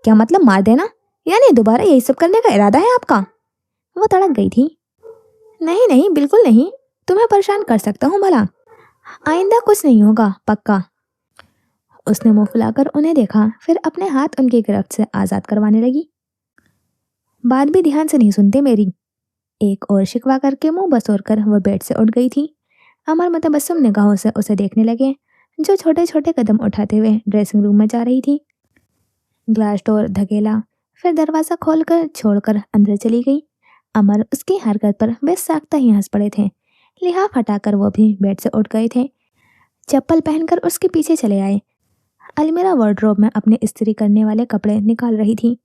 क्या मतलब मार देना? यानी दोबारा यही सब करने का इरादा है आपका? वो तड़क गई थी। नहीं नहीं बिल्कुल नहीं, तुम्हें परेशान कर सकता हूँ भला। आइंदा कुछ नहीं होगा पक्का। उसने मुंह फुलाकर उन्हें देखा, फिर अपने हाथ उनकी गिरफ्त से आजाद करवाने लगी। बात भी ध्यान से नहीं सुनते मेरी। एक और शिकवा करके मुंह बसोर कर वह बेड से उठ गई थी। अमर मुतबस्सुम निगाहों से उसे देखने लगे, जो छोटे छोटे कदम उठाते हुए ड्रेसिंग रूम में जा रही थी। ग्लास डोर धकेला, फिर दरवाजा खोलकर छोड़कर अंदर चली गई। अमर उसकी हरकत पर बेसाख्ता ही हंस पड़े थे। लिहाफ हटाकर वो भी बेड से उठ गए थे। चप्पल पहनकर उसके पीछे चले आए। अलमीरा वार्डरोब में अपने इस्त्री करने वाले कपड़े निकाल रही थी।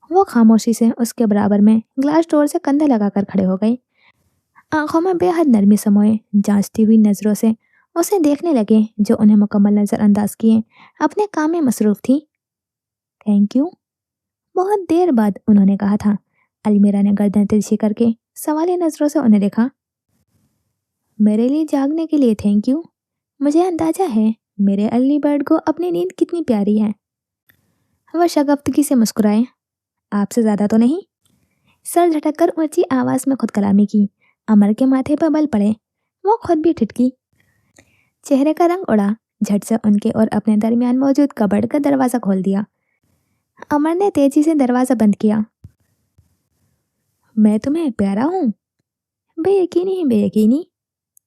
वो खामोशी से उसके बराबर में ग्लास डोर से कंधे लगाकर खड़े हो गए। आंखों में बेहद नरमी समोए जांचती हुई नजरों से उसे देखने लगे, जो उन्हें मुकम्मल नजरअंदाज किए अपने काम में मसरूफ थी। थैंक यू, बहुत देर बाद उन्होंने कहा था। अलमीरा ने गर्दन तिरछी करके सवाली नजरों से उन्हें देखा। मेरे लिए जागने के लिए थैंक यू। मुझे अंदाजा है मेरे अर्ली बर्ड को अपनी नींद कितनी प्यारी है। वह शगफ्तगी से मुस्कुराए। आपसे ज्यादा तो नहीं? सर झटककर ऊंची आवाज में खुद कलामी की। अमर के माथे पर बल पड़े। वो खुद भी ठिठकी। चेहरे का रंग उड़ा। झट से उनके और अपने दरमियान मौजूद कबर्ड का दरवाजा खोल दिया। अमर ने तेजी से दरवाजा बंद किया। मैं तुम्हें प्यारा हूँ? बेयकीनी ही बेयकीनी।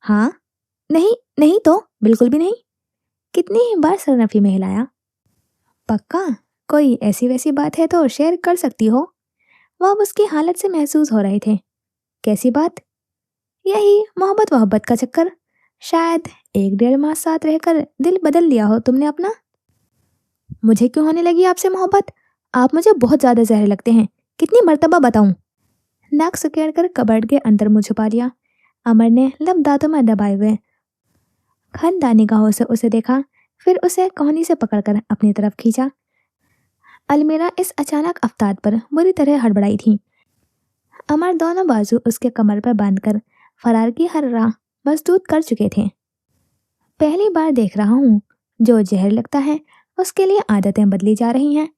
हाँ? नहीं नहीं तो बिल्कुल भी नहीं। कितनी ही बार सरनफी में हिलाया। पक्का? कोई ऐसी वैसी बात है तो शेयर कर सकती हो। वह अब उसकी हालत से महसूस हो रहे थे। कैसी बात? यही मोहब्बत वहब्बत का चक्कर। शायद 1-1.5 माह साथ रहकर दिल बदल लिया हो तुमने अपना। मुझे क्यों होने लगी आपसे मोहब्बत? आप मुझे बहुत ज्यादा जहर लगते हैं। कितनी मर्तबा बताऊं? नाक सुकेड़ कर कबर्ड के अंदर मुंह छुपा लिया। अमर ने लब दांतों में दबाए हुए खानदानी निगाहों से उसे देखा, फिर उसे कोहनी से पकड़कर अपनी तरफ खींचा। अलमीरा इस अचानक अफ्तार पर बुरी तरह हड़बड़ाई थी। अमर दोनों बाजू उसके कमर पर बांधकर फरार की हर राह मजदूद कर चुके थे। पहली बार देख रहा हूँ जो जहर लगता है उसके लिए आदतें बदली जा रही हैं।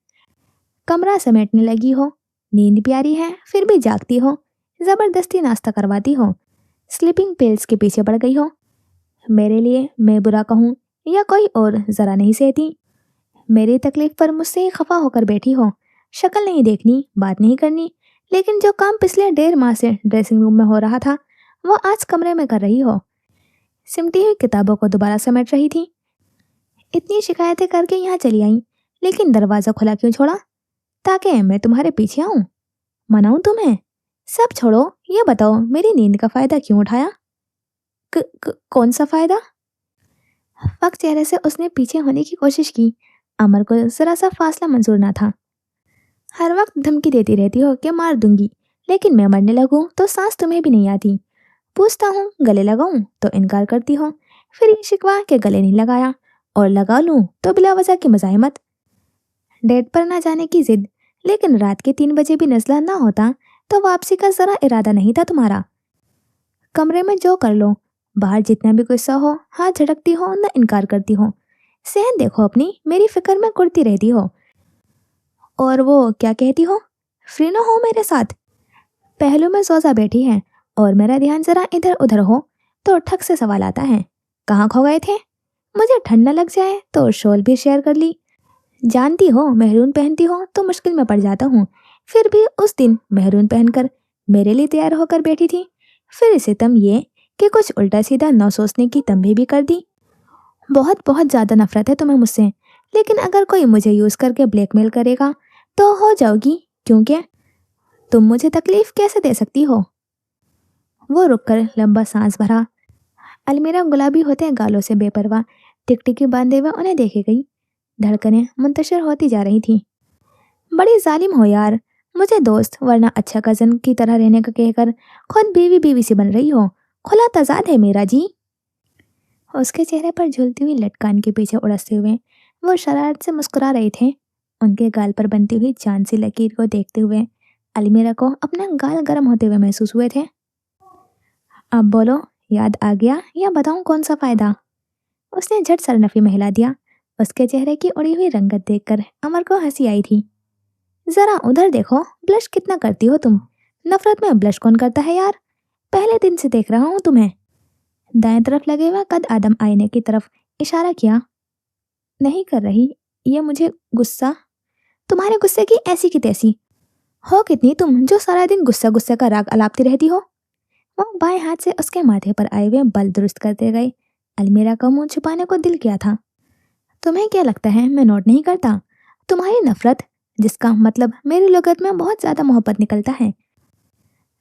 कमरा समेटने लगी हो, नींद प्यारी है फिर भी जागती हो, जबरदस्ती नाश्ता करवाती हो, स्लीपिंग पिल्स के पीछे पड़ गई हो। मेरे लिए मैं बुरा कहूँ या कोई और जरा नहीं सहती। मेरी तकलीफ पर मुझसे ही खफा होकर बैठी हो। शक्ल नहीं देखनी, बात नहीं करनी, लेकिन जो काम पिछले 1.5 माह से ड्रेसिंग रूम में हो रहा था वो आज कमरे में कर रही हो। सिमटी हुई किताबों को दोबारा समेट रही थी। इतनी शिकायतें करके यहाँ चली आई, लेकिन दरवाजा खुला क्यों छोड़ा? ताकि मैं तुम्हारे पीछे आऊं? मनाऊं तुम्हें? सब छोड़ो, ये बताओ मेरी नींद का फायदा क्यों उठाया? कौन सा फायदा? फक चेहरे से उसने पीछे होने की कोशिश की। अमर को जरा सा फासला मंजूर ना था। हर वक्त धमकी देती रहती हो कि मार दूंगी, लेकिन मैं मरने लगूं तो सांस तुम्हें भी नहीं आती। पूछता हूँ गले लगाऊं तो इनकार करती हो। फिर ये शिकवा के गले नहीं लगाया, और लगा लूं तो बिला वजह की मजाहिमत। डेट पर ना जाने की जिद, लेकिन रात के 3 बजे भी नजला ना होता तो वापसी का जरा इरादा नहीं था तुम्हारा। कमरे में जो कर लो, बाहर जितना भी गुस्सा हो हाथ झटकती हो न इनकार करती हो। सहन देखो अपनी, मेरी फिक्र में कुड़ती रहती हो। और वो क्या कहती हो? फ्री न हो मेरे साथ? पहलू में सोजा बैठी है और मेरा ध्यान जरा इधर उधर हो तो ठक से सवाल आता है, कहाँ खो गए थे? मुझे ठंड न लग जाए तो शॉल भी शेयर कर ली। जानती हो मेहरून पहनती हो तो मुश्किल में पड़ जाता हूँ। फिर भी उस दिन मेहरून पहनकर मेरे लिए तैयार होकर बैठी थी। फिर सितम ये कि कुछ उल्टा सीधा न सोचने की तंबी भी कर दी। बहुत बहुत ज़्यादा नफरत है तुम्हें मुझसे, लेकिन अगर कोई मुझे यूज़ करके ब्लैकमेल करेगा तो हो जाओगी, क्योंकि तुम मुझे तकलीफ कैसे दे सकती हो। वो रुककर लंबा सांस भरा। अलमीरा गुलाबी होते गालों से बेपरवाह टिकटिकी बांधे हुए उन्हें देखे गई। धड़कनें मुंतशिर होती जा रही थीं। बड़ी जालिम हो यार, मुझे दोस्त वरना अच्छा कजन की तरह रहने का कहकर खुद बीवी बीवी सी बन रही हो। खुला तजाद है मेरा जी। उसके चेहरे पर झूलती हुई लटकान के पीछे उड़सते हुए वो शरारत से मुस्कुरा रहे थे। उनके गाल पर बनती हुई चांद सी लकीर को देखते हुए अलमीरा को अपना गाल गर्म होते हुए महसूस हुए थे। अब बोलो, याद आ गया या बताऊं कौन सा फायदा। उसने झट सरनफी में हिला दिया। उसके चेहरे की उड़ी हुई रंगत देखकर अमर को हंसी आई थी। जरा उधर देखो, ब्लश कितना करती हो तुम। नफरत में ब्लश कौन करता है यार। पहले दिन से देख रहा हूं तुम्हें। दाएं तरफ लगे हुए कद आदम आईने की तरफ इशारा किया। नहीं कर रही, ये मुझे गुस्सा। तुम्हारे गुस्से की ऐसी की तैसी हो कितनी तुम, जो सारा दिन गुस्सा गुस्से का राग अलापती रहती हो। वो बाएं हाथ से उसके माथे पर आए हुए बल दुरुस्त करते गए। अलमीरा का मुंह छुपाने को दिल किया था। तुम्हें क्या लगता है मैं नोट नहीं करता? तुम्हारी नफरत, जिसका मतलब मेरी लुगत में बहुत ज्यादा मोहब्बत निकलता है।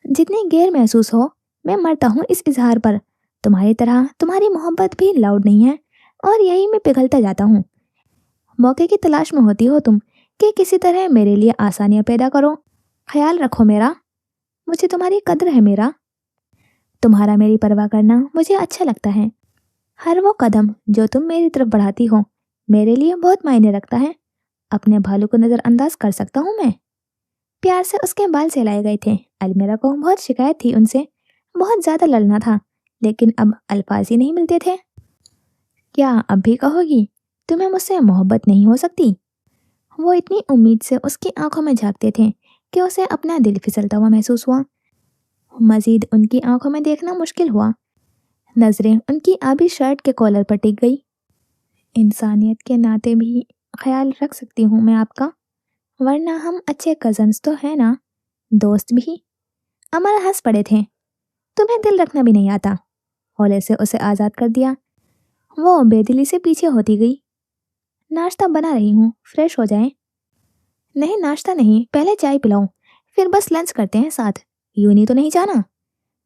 जितनी गैर महसूस हो, मैं मरता हूँ इस इजहार पर। तुम्हारी तरह तुम्हारी मोहब्बत भी लाउड नहीं है, और यही मैं पिघलता जाता हूँ। मौके की तलाश में होती हो तुम कि किसी तरह मेरे लिए आसानियां पैदा करो। ख्याल रखो मेरा, मुझे तुम्हारी कद्र है मेरा। तुम्हारा मेरी परवाह करना मुझे अच्छा लगता है। हर वो कदम जो तुम मेरी तरफ बढ़ाती हो मेरे लिए बहुत मायने रखता है। अपने भालू को नजरअंदाज कर सकता हूँ मैं। प्यार से उसके बाल सहलाए गए थे। अलमीरा को बहुत शिकायत थी उनसे, बहुत ज्यादा लड़ना था, लेकिन अब अल्फाज ही नहीं मिलते थे। क्या अब भी कहोगी तुम्हें मुझसे मोहब्बत नहीं हो सकती? वो इतनी उम्मीद से उसकी आंखों में झांकते थे कि उसे अपना दिल फिसलता हुआ महसूस हुआ। मजीद उनकी आंखों में देखना मुश्किल हुआ। नजरें उनकी आबी शर्ट के कॉलर पर टिक गई। इंसानियत के नाते भी ख्याल रख सकती हूँ मैं आपका, वरना हम अच्छे कजन्स तो हैं ना, दोस्त भी। अमर हंस पड़े थे। तुम्हें दिल रखना भी नहीं आता। हौले से उसे आज़ाद कर दिया। वो बेदिली से पीछे होती गई। नाश्ता बना रही हूँ, फ्रेश हो जाएं। नहीं नाश्ता नहीं, पहले चाय पिलाऊं, फिर बस लंच करते हैं साथ। यूं नहीं तो नहीं जाना।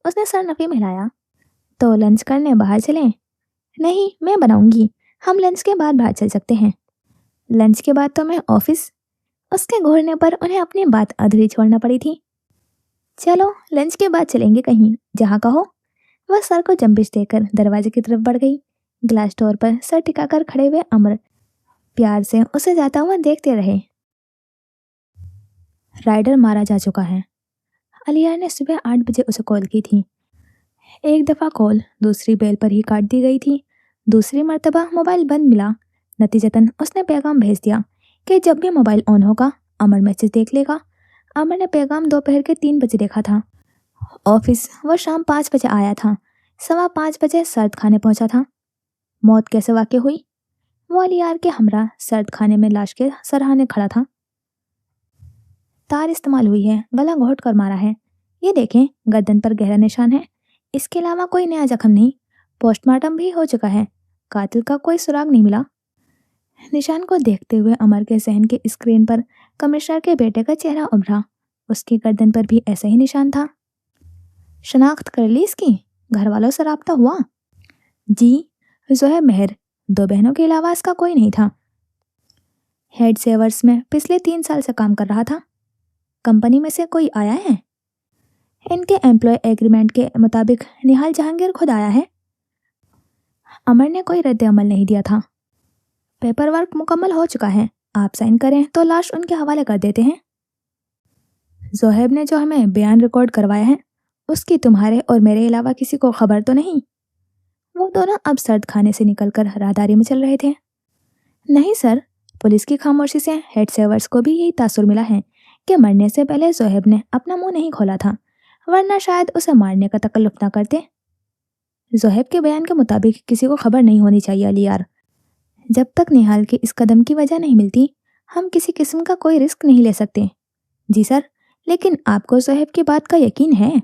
उसने सर नफी में हिलाया। तो लंच करने बाहर चलें? नहीं, मैं बनाऊंगी। हम लंच के बाद बाहर चल सकते हैं। लंच के बाद तो मैं ऑफिस। उसके घूरने पर उन्हें अपनी बात अधूरी छोड़ना पड़ी थी। चलो लंच के बाद चलेंगे कहीं, जहाँ कहो। वह सर को जंबिश देकर दरवाजे की तरफ बढ़ गई। ग्लास डोर पर सर टिकाकर खड़े हुए अमर प्यार से उसे जाता हुआ देखते रहे। राइडर मारा जा चुका है। अलिया ने सुबह 8 बजे उसे कॉल की थी। एक दफ़ा कॉल दूसरी बेल पर ही काट दी गई थी। दूसरी मर्तबा मोबाइल बंद मिला। नतीजतन उसने पैगाम भेज दिया कि जब भी मोबाइल ऑन होगा अमर मैसेज देख लेगा। अमर ने पैगाम दोपहर के 3 बजे देखा था। ऑफिस वो शाम 5 बजे आया था। 5:15 बजे सर्द खाने पहुंचा था। मौत कैसे वाक़ई हुई? वो अलियार के हमरा सर्द खाने में लाश के सरहाने खड़ा था। तार इस्तेमाल हुई है, गला घोट कर मारा है। ये देखें, गर्दन पर गहरा निशान है। इसके अलावा कोई नया जख्म नहीं। पोस्टमार्टम भी हो चुका है। कातिल का कोई सुराग नहीं मिला। निशान को देखते हुए अमर के जहन के स्क्रीन पर कमिश्नर के बेटे का चेहरा उभरा। उसकी गर्दन पर भी ऐसा ही निशान था। शनाख्त कर ली इसकी? घर वालों से राब्ता हुआ? जी, जोहेब मेहर। 2 बहनों के अलावा इसका कोई नहीं था। हेड सेवर्स में पिछले 3 साल से काम कर रहा था। कंपनी में से कोई आया है? इनके एम्प्लॉय एग्रीमेंट के मुताबिक निहाल जहांगीर खुद आया है। अमर ने कोई रद्द अमल नहीं दिया था। पेपर वर्क मुकम्मल हो चुका है, आप साइन करें तो लाश उनके हवाले कर देते हैं। जोहेब ने जो हमें बयान रिकॉर्ड करवाया है उसकी तुम्हारे और मेरे अलावा किसी को खबर तो नहीं? वो दोनों अब सर्द खाने से निकलकर राहदारी में चल रहे थे। नहीं सर, पुलिस की खामोशी से हेड सेवर्स को भी यही तासुर मिला है कि मरने से पहले जोहेब ने अपना मुंह नहीं खोला था, वरना शायद उसे मारने का तकल्लुफ ना करते। जोहेब के बयान के मुताबिक किसी को खबर नहीं होनी चाहिए अलियार। जब तक निहाल के इस कदम की वजह नहीं मिलती हम किसी किस्म का कोई रिस्क नहीं ले सकते। जी सर, लेकिन आपको जोहेब की बात का यकीन है?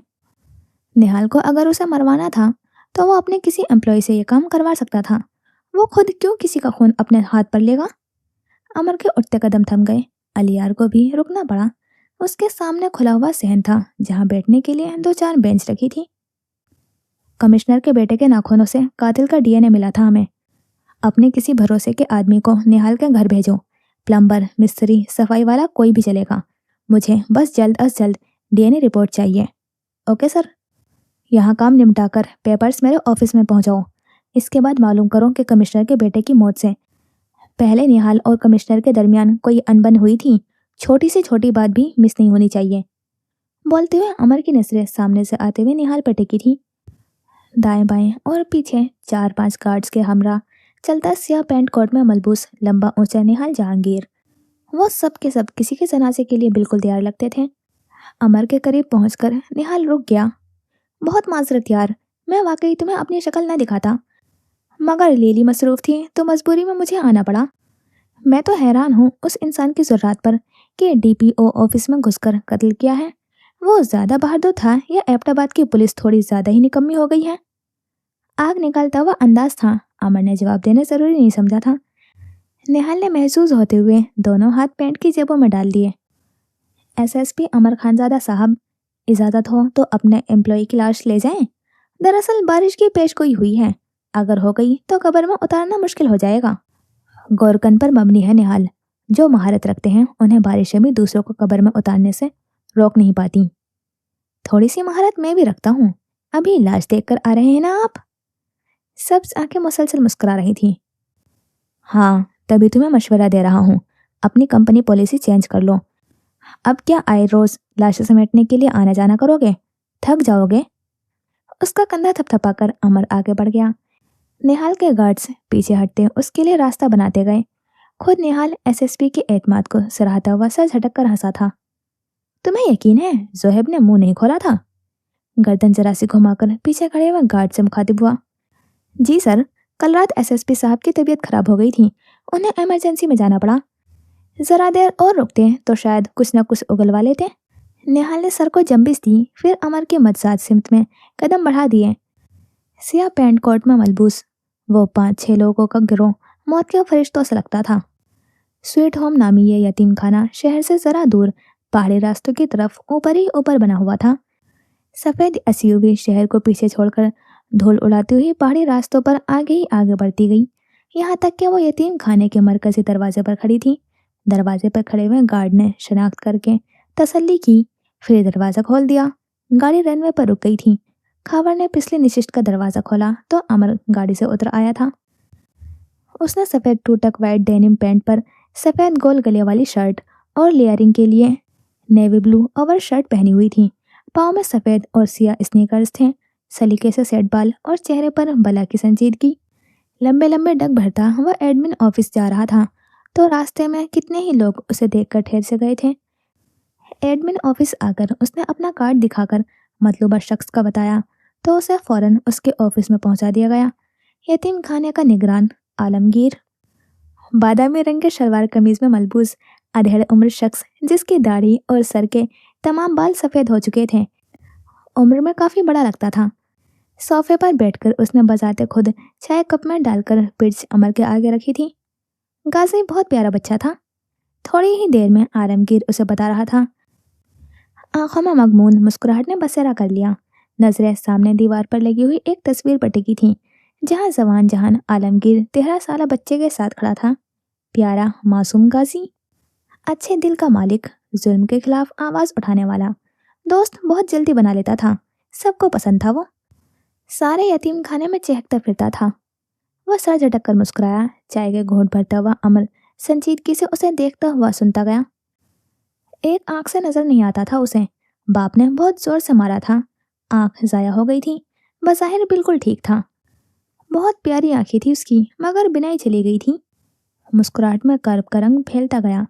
निहाल को अगर उसे मरवाना था तो वो अपने किसी एम्प्लॉय से ये काम करवा सकता था। वो खुद क्यों किसी का खून अपने हाथ पर लेगा? अमर के उठते कदम थम गए। अलियार को भी रुकना पड़ा। उसके सामने खुला हुआ सहन था जहाँ बैठने के लिए 2-4 बेंच रखी थी। कमिश्नर के बेटे के नाखूनों से कातिल का डीएनए मिला था हमें। अपने किसी भरोसे के आदमी को निहाल के घर भेजो। प्लम्बर, मिस्त्री, सफाई वाला कोई भी चलेगा। मुझे बस जल्द अज जल्द डीएनए रिपोर्ट चाहिए। Okay sir. यहाँ काम निपटाकर पेपर्स मेरे ऑफिस में पहुँचाओ। इसके बाद मालूम करो कि कमिश्नर के बेटे की मौत से पहले निहाल और कमिश्नर के दरमियान कोई अनबन हुई थी। छोटी से छोटी बात भी मिस नहीं होनी चाहिए। बोलते हुए अमर की नजरें सामने से आते हुए निहाल पर टिकी थी। दाएं बाएं और पीछे 4-5 गार्ड्स के हमरा चलता सियाह पैंट कोट में मलबूस लंबा ऊंचा निहाल जहांगीर। वो सब के सब किसी के जनाजे के लिए बिल्कुल तैयार लगते थे। अमर के करीब पहुंचकर निहाल रुक गया। बहुत माजरत यार, मैं वाकई तुम्हें अपनी शक्ल न दिखाता, मगर लीली मसरूफ थी तो मजबूरी में मुझे आना पड़ा। मैं तो हैरान हूँ उस इंसान की ज़रूरत पर कि डीपीओ ऑफिस में घुसकर कत्ल किया है। वो ज़्यादा बहादुर था या एबटाबाद की पुलिस थोड़ी ज़्यादा ही निकम्मी हो गई है? आग निकालता हुआ अंदाज था। अमर ने जवाब देना जरूरी नहीं समझा था। निहाल ने महसूस होते हुए दोनों हाथ पैंट की जेबों में डाल दिए। एसएसपी अमर खानजादा साहब, इजाज़त हो तो अपने एम्प्लॉय की लाश ले जाएं। दरअसल बारिश की पेशगोई हुई है, अगर हो गई तो कब्र में उतारना मुश्किल हो जाएगा। गोरकन पर मबनी है निहाल। जो महारत रखते हैं उन्हें बारिशें भी दूसरों को कब्र में उतारने से रोक नहीं पाती। थोड़ी सी महारत मैं भी रखता हूँ। अभी लाश देखकर आ रहे हैं ना आप? सब आंखें मुसलसल मुस्कुरा रही थी। हाँ, तभी तुम्हें मशवरा दे रहा हूँ, अपनी कंपनी पॉलिसी चेंज कर लो। अब क्या आए रोज लाशें समेटने के लिए आना जाना करोगे? थक जाओगे। उसका कंधा थपथपाकर अमर आगे बढ़ गया। निहाल के गार्ड्स पीछे हटते उसके लिए रास्ता बनाते गए। खुद निहाल एसएसपी के एतमाद को सराहता हुआ सर झटक कर हंसा था। तुम्हें यकीन है जोहेब ने मुंह नहीं खोला था? गर्दन जरा सी घुमाकर पीछे खड़े हुए गार्ड से मुखातिब हुआ। जी सर, कल रात एसएसपी साहब की तबीयत खराब हो गई थी, उन्हें इमरजेंसी में जाना पड़ा। जरा देर और रुकते तो शायद कुछ न कुछ उगलवा लेते। निहाल ने सर को जंबिस दी, फिर अमर के मदसात सिमत में कदम बढ़ा दिए। सिया पैंट कोट में मलबूस वो 5-6 लोगों का गिरोह मौत के फरिश्तों से लगता था। स्वीट होम नामी ये यतीम खाना शहर से जरा दूर पहाड़ी रास्तों की तरफ ऊपर ही ऊपर बना हुआ था। सफेद एसयूवी शहर को पीछे छोड़कर धूल उड़ाती हुई पहाड़ी रास्तों पर आगे ही आगे बढ़ती गई, यहाँ तक कि वो यतीम खाने के मरकजी दरवाजे पर खड़ी थी। दरवाजे पर खड़े हुए गार्ड ने शनाख्त करके तसल्ली की, फिर दरवाज़ा खोल दिया। गाड़ी रनवे पर रुक गई थी। खावर ने पिछले निशिष्ट का दरवाज़ा खोला तो अमर गाड़ी से उतर आया था। उसने सफ़ेद टूटक वाइट डेनिम पैंट पर सफ़ेद गोल गले वाली शर्ट और लेयरिंग के लिए नेवी ब्लू ओवर शर्ट पहनी हुई थी। पाँव में सफ़ेद और सिया स्नीकर्स थे। सलीके से सेट बाल और चेहरे पर बला की संजीदगी। लंबे लंबे डग भरता वह एडमिन ऑफिस जा रहा था तो रास्ते में कितने ही लोग उसे देखकर ठहर से गए थे। एडमिन ऑफिस आकर उसने अपना कार्ड दिखाकर मतलूबा शख्स का बताया तो उसे फौरन उसके ऑफिस में पहुंचा दिया गया। यतीम खाने का निगरान आलमगीर, बादामी रंग के शलवार कमीज में मलबूस अधेड़ उम्र शख्स जिसकी दाढ़ी और सर के तमाम बाल सफ़ेद हो चुके थे, उम्र में काफ़ी बड़ा लगता था। सोफे पर बैठकर उसने बजाते खुद चाय कप में डालकर पिर्च अमर के आगे रखी थी। गाजी बहुत प्यारा बच्चा था। थोड़ी ही देर में आलमगीर उसे बता रहा था। आंखों में मगमून मुस्कुराहट ने बसेरा कर लिया। नजरें सामने दीवार पर लगी हुई एक तस्वीर पर टिकी थी जहां जवान जहान आलमगीर 13 साल बच्चे के साथ खड़ा था। प्यारा मासूम गाजी, अच्छे दिल का मालिक, जुल्म के खिलाफ आवाज उठाने वाला, दोस्त बहुत जल्दी बना लेता था, सबको पसंद था वो। सारे यतीम खाने में चहकता फिरता था। वह सर झटक कर मुस्कुराया। चाय के घूंट भरता हुआ अमर संजीदगी से उसे देखता हुआ सुनता गया। एक आंख से नजर नहीं आता था उसे। बाप ने बहुत जोर से मारा था, आंख जाया हो गई थी। बज़ाहिर बिल्कुल ठीक था। बहुत प्यारी आंखें थी उसकी, मगर बिनाई चली गई थी। मुस्कुराहट में कर्ब का रंग फैलता गया।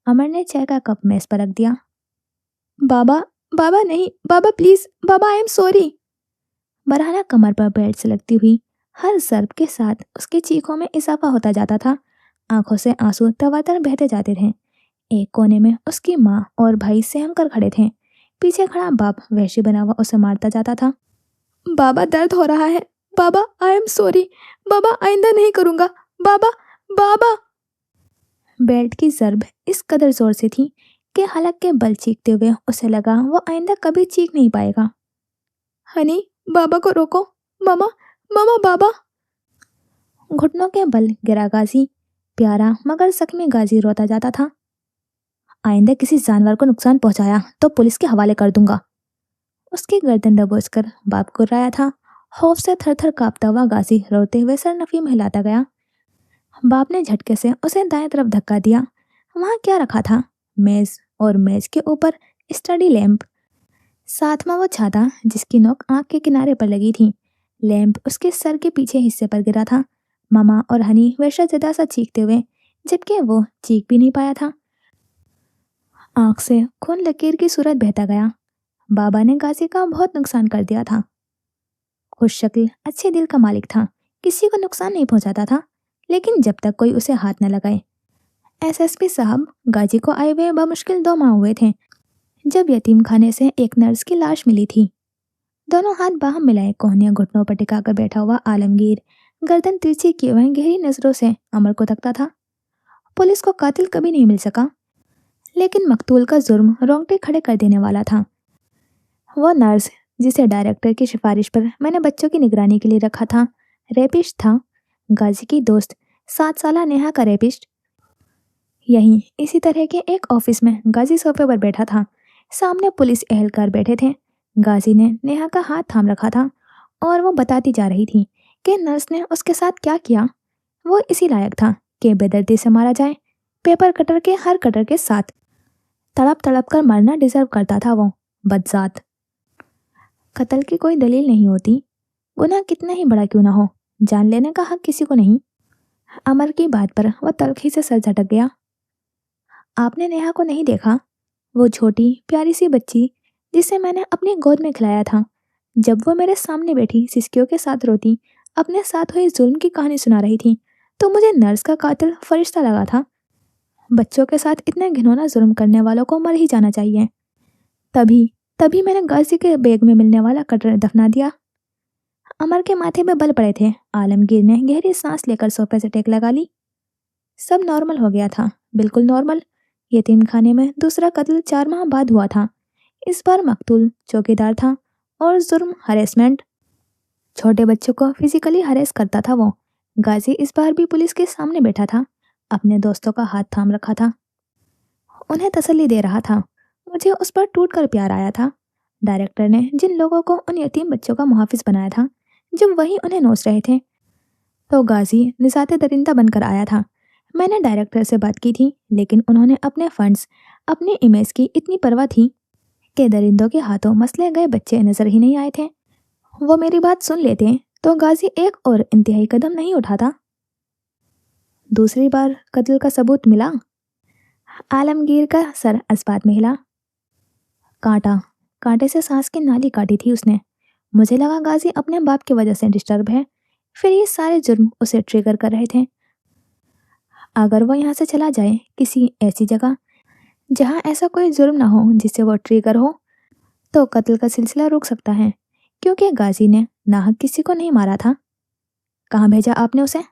अमर ने चाय का कप मेज पर रख दिया। बाबा, बाबा नहीं, बाबा प्लीज, बाबा आई एम सॉरी। बरहाना कमर पर बेल्ट से लगती हुई हर ज़र्ब के साथ उसकी चीखों में इजाफा होता जाता था। आंखों से आंसू तवातर बहते जाते थे। एक कोने में उसकी माँ और भाई सहम कर खड़े थे। पीछे खड़ा बाप वहशी बना हुआ उसे मारता जाता था। बाबा दर्द हो रहा है, बाबा आई एम सॉरी, बाबा आइंदा नहीं करूँगा, बाबा, बाबा। बेल्ट की ज़रब इस कदर ज़ोर से थी कि हलक के बल चीखते हुए उसे लगा वो आइंदा कभी चीख नहीं पाएगा। हनी, बाबा को रोको, मामा, मामा, बाबा। घुटनों के बल गिरा गाजी। प्यारा मगर जख्मी गाजी रोता जाता था। आइंदा किसी जानवर को नुकसान पहुंचाया तो पुलिस के हवाले कर दूंगा। उसकी गर्दन दबोचकर बाप गुर्राया था। खौफ से थर थर कांपता हुआ गाजी रोते हुए सर नफी में हिलाता गया। बाप ने झटके से उसे दाएं तरफ धक्का दिया। वहां क्या रखा था? मेज, और मेज के ऊपर स्टडी लैंप, साथ में वो छाता जिसकी नोक आंख के किनारे पर लगी थी। लैंप उसके सर के पीछे हिस्से पर गिरा था। मामा और हनी वैसा जदा सा चीखते हुए, जबकि वो चीख भी नहीं पाया था। आंख से खून लकीर की सूरत बहता गया। बाबा ने गाजी का बहुत नुकसान कर दिया था। खुश शक्ल अच्छे दिल का मालिक था, किसी को नुकसान नहीं पहुंचाता था, लेकिन जब तक कोई उसे हाथ न लगाए। एसएसपी साहब, गाजी को आए हुए बमुश्किल 2 माह हुए थे जब यतीम खाने से एक नर्स की लाश मिली थी। दोनों हाथ बाहम मिलाए कोहनियां घुटनों पर टिकाकर बैठा हुआ आलमगीर गर्दन तिरछी किए हुए गहरी नजरों से अमर को तकता था। पुलिस को कातिल कभी नहीं मिल सका, लेकिन मकतूल का जुर्म रोंगटे खड़े कर देने वाला था। वो नर्स जिसे डायरेक्टर की सिफारिश पर मैंने बच्चों की निगरानी के लिए रखा था, रेपिस्ट था। गाजी की दोस्त, 7 साला नेहा का रेपिस्ट। यहीं इसी तरह के एक ऑफिस में गाजी सोफे पर बैठा था। सामने पुलिस एहलकार बैठे थे। गाजी ने नेहा का हाथ थाम रखा था और वो बताती जा रही थी कि नर्स ने उसके साथ क्या किया। वो इसी लायक था कि बेदर्दी से मारा जाए, पेपर कटर के हर कटर के साथ। तड़प तड़प कर मरना डिजर्व करता था वो बदजात। कत्ल की कोई दलील नहीं होती, गुनाह कितना ही बड़ा क्यों ना हो, जान लेने का हक किसी को नहीं। अमर की बात पर वो तल्खी से सर झटक गया। आपने नेहा को नहीं देखा? वो छोटी प्यारी सी बच्ची जिसे मैंने अपनी गोद में खिलाया था। जब वो मेरे सामने बैठी सिसकियों के साथ रोती अपने साथ हुए जुल्म की कहानी सुना रही थी, तो मुझे नर्स का कातिल फरिश्ता लगा था। बच्चों के साथ इतने घिनौना जुल्म करने वालों को मर ही जाना चाहिए। तभी तभी मैंने गाजी के बैग में मिलने वाला कटर दफना दिया। अमर के माथे पे बल पड़े थे। आलमगीर ने गहरी सांस लेकर सोफे से टेक लगा ली। सब नॉर्मल हो गया था, बिल्कुल नॉर्मल। यतीम खाने में दूसरा कत्ल 4 माह बाद हुआ था। इस बार मकतूल चौकीदार था और जुर्म हरेसमेंट। छोटे बच्चों को फिजिकली हरेस करता था वो। गाजी इस बार भी पुलिस के सामने बैठा था, अपने दोस्तों का हाथ थाम रखा था, उन्हें तसल्ली दे रहा था। मुझे उस पर टूट कर प्यार आया था। डायरेक्टर ने जिन लोगों को उन यतीम बच्चों का मुहाफिज बनाया था, जब वही उन्हें नोच रहे थे, तो गाजी निजात दरिंदा बनकर आया था। मैंने डायरेक्टर से बात की थी, लेकिन उन्होंने अपने फंड्स, अपनी इमेज की इतनी परवाह थी कि दरिंदों के हाथों मसले गए बच्चे नजर ही नहीं आए थे। वो मेरी बात सुन लेते तो गाजी एक और इंतहाई कदम नहीं उठाता। दूसरी बार कत्ल का सबूत मिला। आलमगीर का सर अस्पात में हिला। कांटा, कांटे से सांस की नाली काटी थी उसने। मुझे लगा गाजी अपने बाप की वजह से डिस्टर्ब है, फिर ये सारे जुर्म उसे ट्रिगर कर रहे थे। अगर वो यहाँ से चला जाए किसी ऐसी जगह जहाँ ऐसा कोई जुर्म ना हो जिससे वो ट्रिगर हो, तो कत्ल का सिलसिला रुक सकता है, क्योंकि गाजी ने नाहक किसी को नहीं मारा था। कहाँ भेजा आपने उसे?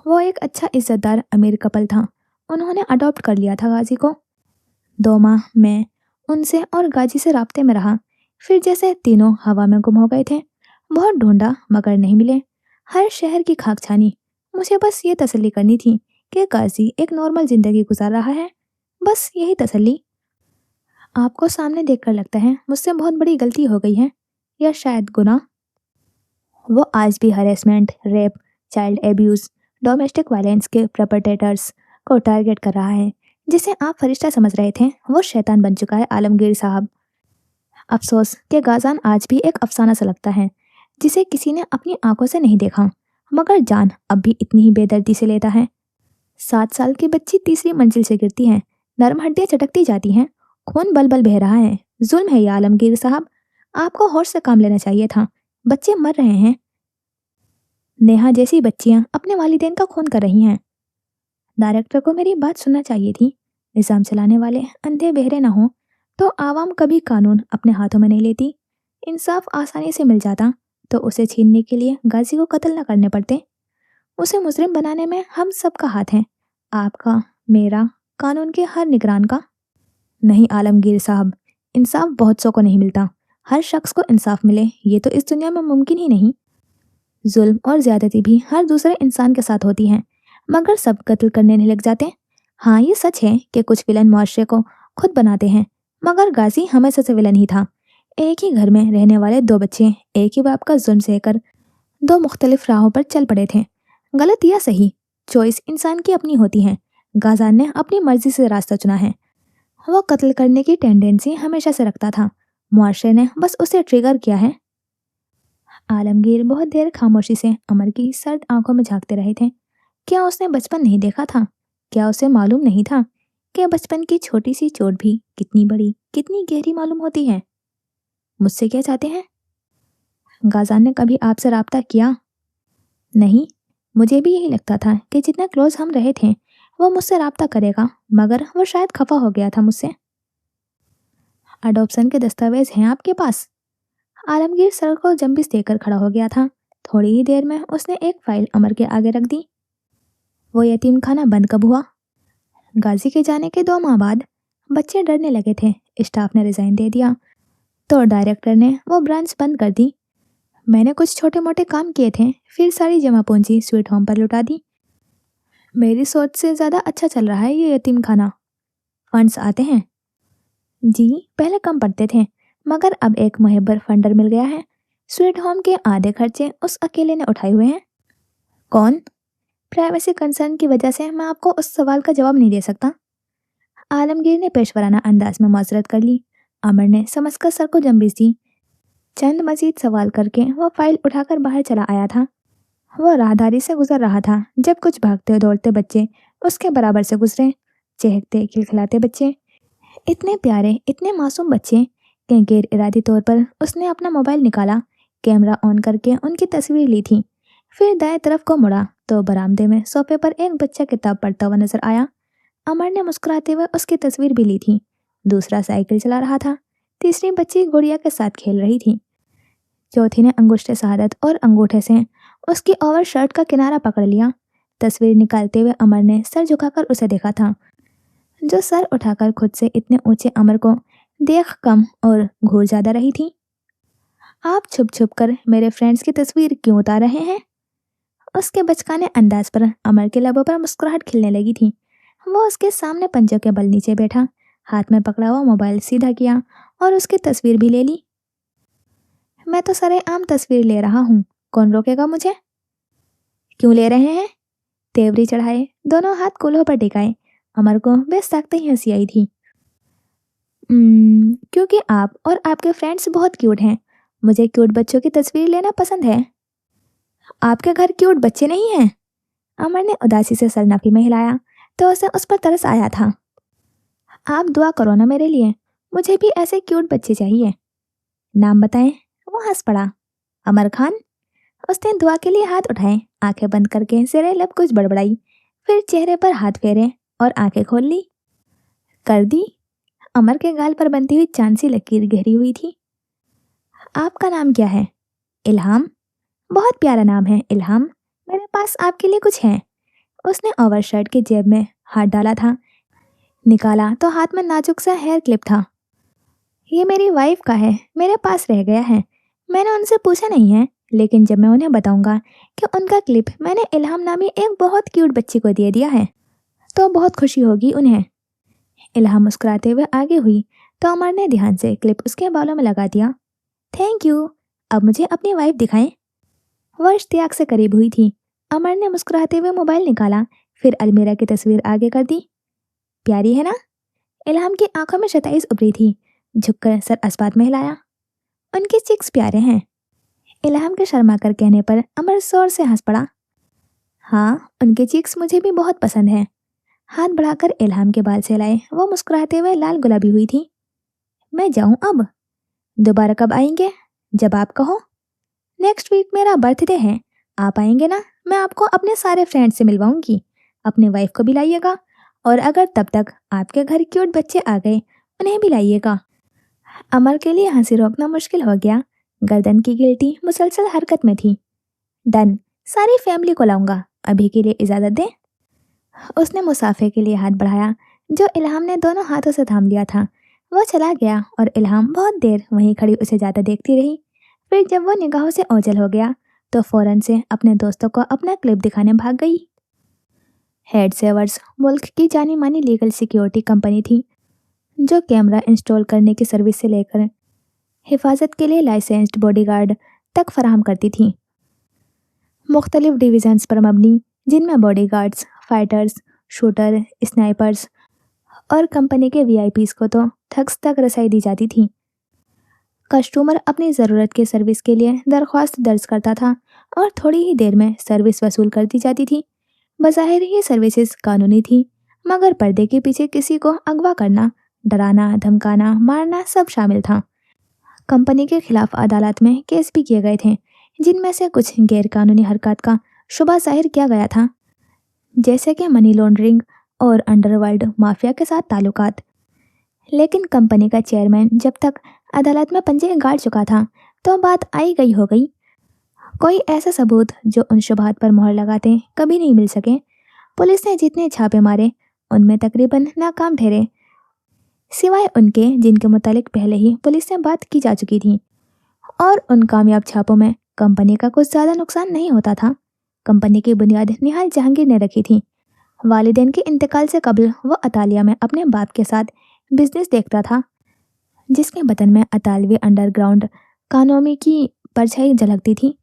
वो एक अच्छा इज्जतदार अमीर कपल था, उन्होंने अडॉप्ट कर लिया था गाजी को। 2 माह मैं उनसे और गाजी से राब्ते में रहा, फिर जैसे तीनों हवा में गुम हो गए थे। बहुत ढूंढा मगर नहीं मिले, हर शहर की खाक छानी। मुझे बस ये तसल्ली करनी थी कि गाजी एक नॉर्मल जिंदगी गुजार रहा है, बस यही तसल्ली। आपको सामने देखकर लगता है मुझसे बहुत बड़ी गलती हो गई है, या शायद गुनाह। वो आज भी harassment, rape, child abuse, domestic violence के परपेट्रेटर्स को टारगेट कर रहा है। जिसे आप फरिश्ता समझ रहे थे, वो शैतान बन चुका है आलमगीर साहब। अफसोस कि गाजान आज भी एक अफसाना सा लगता है, जिसे किसी ने अपनी आंखों से नहीं देखा, मगर जान अब भी इतनी ही बेदर्दी से लेता है। 7 साल की बच्ची तीसरी मंजिल से गिरती है, नरम हड्डियां चटकती जाती हैं, खून बल बल बह रहा है। जुल्म है ये आलमगीर साहब, आपको होश से काम लेना चाहिए था। बच्चे मर रहे हैं। नेहा जैसी बच्चियां अपने वालिदैन का खून कर रही हैं। डायरेक्टर को मेरी बात सुनना चाहिए थी। निज़ाम चलाने वाले अंधे बहरे ना हो तो आवाम कभी कानून अपने हाथों में नहीं लेती। इंसाफ आसानी से मिल जाता, तो उसे छीनने के लिए गाजी को कत्ल न करने पड़ते। उसे मुजरिम बनाने में हम सबका हाथ है, आपका, मेरा, कानून के हर निगरान का। नहीं आलमगीर साहब, इंसाफ बहुत सौ को नहीं मिलता। हर शख्स को इंसाफ मिले ये तो इस दुनिया में मुमकिन ही नहीं। जुल्म और ज्यादती भी हर दूसरे इंसान के साथ होती है, मगर सब कत्ल करने नहीं लग जाते। हाँ, ये सच है कि कुछ विलन मुआशरे को खुद बनाते हैं, मगर गाजी हमेशा से विलन ही था। एक ही घर में रहने वाले दो बच्चे एक ही बाप का जुल्म सहकर दो मुख्तलिफ राहों पर चल पड़े थे। गलत या सही, चॉइस इंसान की अपनी होती है। गाजा ने अपनी मर्जी से रास्ता चुना है। वो कत्ल करने की टेंडेंसी हमेशा से रखता था, मुआशरे ने बस उसे ट्रिगर किया है। आलमगीर बहुत देर खामोशी से अमर की सर्द आंखों में झांकते रहे थे। क्या उसने बचपन नहीं देखा था? क्या उसे मालूम नहीं था कि बचपन की छोटी सी चोट भी कितनी बड़ी, कितनी गहरी मालूम होती है? मुझसे क्या चाहते हैं? गाजा ने कभी आपसे राब्ता किया? नहीं, मुझे भी यही लगता था कि जितना क्लोज हम रहे थे वो मुझसे राब्ता करेगा, मगर वो शायद खफा हो गया था मुझसे। अडॉप्शन के दस्तावेज हैं आपके पास? आलमगीर सर को जंबिस देकर खड़ा हो गया था। थोड़ी ही देर में उसने एक फाइल अमर के आगे रख दी। वो यतीम खाना बंद कब हुआ? गाजी के जाने के 2 माह बाद। बच्चे डरने लगे थे, स्टाफ ने रिजाइन दे दिया, तो डायरेक्टर ने वो ब्रांच बंद कर दी। मैंने कुछ छोटे मोटे काम किए थे, फिर सारी जमा पूंजी स्वीट होम पर लुटा दी। मेरी सोच से ज़्यादा अच्छा चल रहा है ये यतीम खाना। फंड्स आते हैं? जी, पहले कम पड़ते थे, मगर अब एक मुहब्बर फंडर मिल गया है। स्वीट होम के आधे खर्चे उस अकेले ने उठाए हुए हैं। कौन? प्राइवेसी कंसर्न की वजह से मैं आपको उस सवाल का जवाब नहीं दे सकता। आलमगीर ने पेशवराना अंदाज में माजरत कर ली। अमर ने समझकर सर को जंबिस दी। चंद मजीद सवाल करके वो फाइल उठाकर बाहर चला आया था। वो राहदारी से गुजर रहा था जब कुछ भागते दौड़ते बच्चे उसके बराबर से गुजरे। चहकते खिलखिलाते बच्चे, इतने प्यारे, इतने मासूम बच्चे कि गैर इरादी तौर पर उसने अपना मोबाइल निकाला, कैमरा ऑन करके उनकी तस्वीर ली थी। फिर दाएं तरफ को मुड़ा तो बरामदे में सोफे पर एक बच्चा किताब पढ़ता हुआ नजर आया। अमर ने मुस्कुराते हुए उसकी तस्वीर भी ली थी। दूसरा साइकिल चला रहा था। तीसरी बच्ची गुड़िया के साथ खेल रही थी। चौथी ने अंगुष्ठे शहादत और अंगूठे से उसकी ओवर शर्ट का किनारा पकड़ लिया। तस्वीर निकालते हुए अमर ने सर झुकाकर उसे देखा था, जो सर उठाकर खुद से इतने ऊंचे अमर को देख कम और घूर ज्यादा रही थी। आप छुप छुप कर मेरे फ्रेंड्स की तस्वीर क्यों उतार रहे हैं? उसके बचकाने अंदाज पर अमर के लबों पर मुस्कुराहट खिलने लगी थी। वो उसके सामने पंजों के बल नीचे बैठा, हाथ में पकड़ा हुआ मोबाइल सीधा किया और उसकी तस्वीर भी ले ली। मैं तो सरेआम तस्वीर ले रहा हूँ, कौन रोकेगा मुझे? क्यों ले रहे हैं? तेवरी चढ़ाए, दोनों हाथ कूल्हों पर टिकाए। अमर को बेसाख्ते ही हंसी आई थी। क्योंकि आप और आपके फ्रेंड्स बहुत क्यूट हैं। मुझे क्यूट बच्चों की तस्वीर लेना पसंद है। आपके घर क्यूट बच्चे नहीं हैं? अमर ने उदासी से सरनफी में हिलाया तो उसे उस पर तरस आया था। आप दुआ करो ना मेरे लिए, मुझे भी ऐसे क्यूट बच्चे चाहिए। नाम बताएं? वो हंस पड़ा। अमर खान। उसने दुआ के लिए हाथ उठाए, आंखें बंद करके सिरे लब कुछ बड़बड़ाई, फिर चेहरे पर हाथ फेरे और आंखें खोल ली। कर दी। अमर के गाल पर बनती हुई चांद सी लकीर गहरी हुई थी। आपका नाम क्या है? इल्हाम। बहुत प्यारा नाम है इल्हाम। मेरे पास आपके लिए कुछ है। उसने ओवर शर्ट की जेब में हाथ डाला था, निकाला तो हाथ में नाजुक सा हेयर क्लिप था। ये मेरी वाइफ का है, मेरे पास रह गया है। मैंने उनसे पूछा नहीं है, लेकिन जब मैं उन्हें बताऊंगा कि उनका क्लिप मैंने इल्हाम नामी एक बहुत क्यूट बच्ची को दे दिया है, तो बहुत खुशी होगी उन्हें। इल्हाम मुस्कुराते हुए आगे हुई तो अमर ने ध्यान से क्लिप उसके बालों में लगा दिया। Thank you. अब मुझे अपनी वाइफ दिखाएं। वह इश्तियाक से करीब हुई थी। अमर ने मुस्कुराते हुए मोबाइल निकाला, फिर अलमीरा की तस्वीर आगे कर दी। प्यारी है ना? इल्हाम की आंखों में शताइश उभरी थी। झुककर सर अस्पात में हिलाया। उनके चिक्स प्यारे हैं। इल्हाम के शर्मा कर कहने पर अमर जोर से हंस पड़ा। हाँ, उनके चिक्स मुझे भी बहुत पसंद हैं। हाथ बढ़ाकर इल्हाम के बाल सहलाए। वो मुस्कुराते हुए लाल गुलाबी हुई थी। मैं जाऊं अब? दोबारा कब आएंगे? जब आप कहो। नेक्स्ट वीक मेरा बर्थडे है, आप आएंगे ना? मैं आपको अपने सारे फ्रेंड से मिलवाऊंगी। अपने वाइफ को भी लाइएगा, और अगर तब तक आपके घर क्यूट बच्चे आ गए, उन्हें भी लाइएगा। अमर के लिए हंसी रोकना मुश्किल हो गया। गर्दन की गिल्टी मुसलसल हरकत में थी। डन, सारी फैमिली को लाऊंगा, अभी के लिए इजाज़त दें। उसने मुसाफिर के लिए हाथ बढ़ाया, जो इल्हाम ने दोनों हाथों से थाम लिया था। वो चला गया और इल्हाम बहुत देर वहीं खड़ी उसे जाता देखती रही। फिर जब वो निगाहों से ओझल हो गया तो फौरन से अपने दोस्तों को अपना क्लिप दिखाने भाग गई। हेड सेवर्स मुल्क की जानी मानी लीगल सिक्योरिटी कंपनी थी, जो कैमरा इंस्टॉल करने की सर्विस से लेकर हिफाजत के लिए लाइसेंस्ड बॉडीगार्ड तक फराहम करती थी। मुख्तलिफ डिवीजन्स पर मबनी, जिनमें बॉडीगार्ड्स, फाइटर्स, शूटर, स्नाइपर्स और कंपनी के वीआईपीज को तो ठग्स तक रसाई दी जाती थी। कस्टमर अपनी ज़रूरत के सर्विस के लिए दरख्वास्त दर्ज करता था और थोड़ी ही देर में सर्विस वसूल कर दी जाती थी। बज़ाहिर ये सर्विसेज कानूनी थी, मगर पर्दे के पीछे किसी को अगवा करना, डराना, धमकाना, मारना सब शामिल था। कंपनी के खिलाफ अदालत में केस भी किए गए थे, जिनमें से कुछ गैरकानूनी हरकत का शुबा जाहिर किया गया था, जैसे कि मनी लॉन्ड्रिंग और अंडरवर्ल्ड माफिया के साथ ताल्लुकात। लेकिन कंपनी का चेयरमैन जब तक अदालत में पंजे गाड़ चुका था तो बात आई गई हो गई। कोई ऐसा सबूत जो उन शुबहात पर मोहर लगाते कभी नहीं मिल सके। पुलिस ने जितने छापे मारे उनमें तकरीबन नाकाम ठहरे, सिवाय उनके जिनके मुतालिक पहले ही पुलिस से बात की जा चुकी थी। और उन कामयाब छापों में कंपनी का कुछ ज़्यादा नुकसान नहीं होता था। कंपनी की बुनियाद निहाल जहांगीर ने रखी थी। वालिदैन के इंतकाल से कबल वो अतालिया में अपने बाप के साथ बिजनेस देखता था, जिसके बदन में अतालवी अंडरग्राउंड कानूनी की परछाई झलकती थी।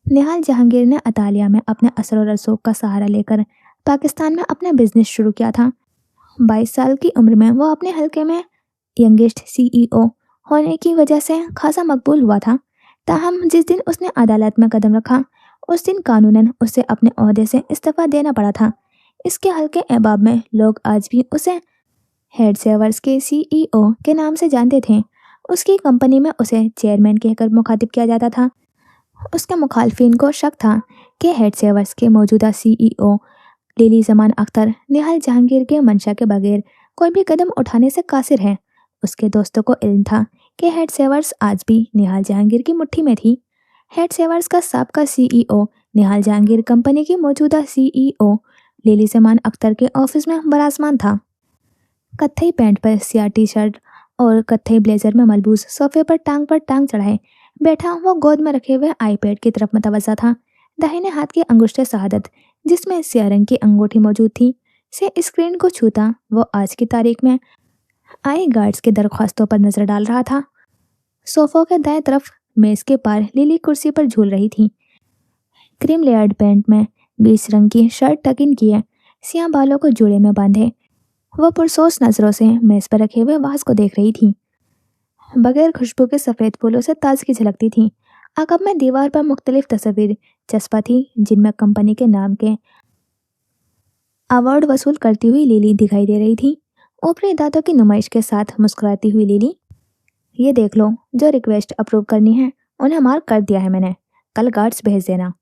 निहाल जहांगीर ने अतालिया में अपने असर और रसूख का सहारा लेकर पाकिस्तान में अपना बिजनेस शुरू किया था। 22 साल की उम्र में वो अपने हल्के में यंगेस्ट सीईओ होने की वजह से खासा मकबूल हुआ था। ताहम जिस दिन उसने अदालत में कदम रखा उस दिन कानूनन उसे अपने ओहदे से इस्तीफा देना पड़ा था। इसके हल्के अहबाब में लोग आज भी उसे हेड सेवर्स के सीईओ के नाम से जानते थे। उसकी कंपनी में उसे चेयरमैन कहकर मुखातिब किया जाता था। उसके मुखालफिन को शक था कि हेड सेवर्स के मौजूदा सीईओ लिली जमान अख्तर निहाल जहांगीर के मंशा के बगैर कोई भी कदम उठाने से कासिर है। उसके दोस्तों को इल्म था कि हेड सेवर्स आज भी निहाल जहांगीर की मुट्ठी में थी। हेड सेवर्स का साबका सीईओ निहाल जहांगीर कंपनी की मौजूदा सीईओ लिली जमान अख्तर के ऑफिस में बराजमान था। कत्थई पैंट पर सियाह टी शर्ट और कत्थई ब्लेजर में मलबूस सोफे पर टांग चढ़ाए बैठा वो गोद में रखे हुए आईपैड की तरफ मुतवज्जा था। दाहिने हाथ की अंगुष्ठे शहादत, जिसमें सियाह रंग की अंगूठी मौजूद थी, से स्क्रीन को छूता वो आज की तारीख में आई गार्ड्स के दरख्वास्तों पर नजर डाल रहा था। सोफों के दाएं तरफ मेज के पार लिली कुर्सी पर झूल रही थी। क्रीम लेयर्ड पैंट में बीच रंग की शर्ट टक इन किए, सियाह बालों को जूड़े में बांधे वो पुरसोस नजरों से मेज पर रखे हुए वाज को देख रही थी। बगैर खुशबू के सफ़ेद फूलों से ताजगी झलकती थी। अकब में दीवार पर मुख्तलिफ तस्वीर चस्पा थी, जिनमें कंपनी के नाम के अवार्ड वसूल करती हुई लिली दिखाई दे रही थी। ऊपरी दांतों की नुमाइश के साथ मुस्कुराती हुई लिली, ये देख लो, जो रिक्वेस्ट अप्रूव करनी है उन्हें मार्क कर दिया है मैंने, कल गार्ड्स भेज देना।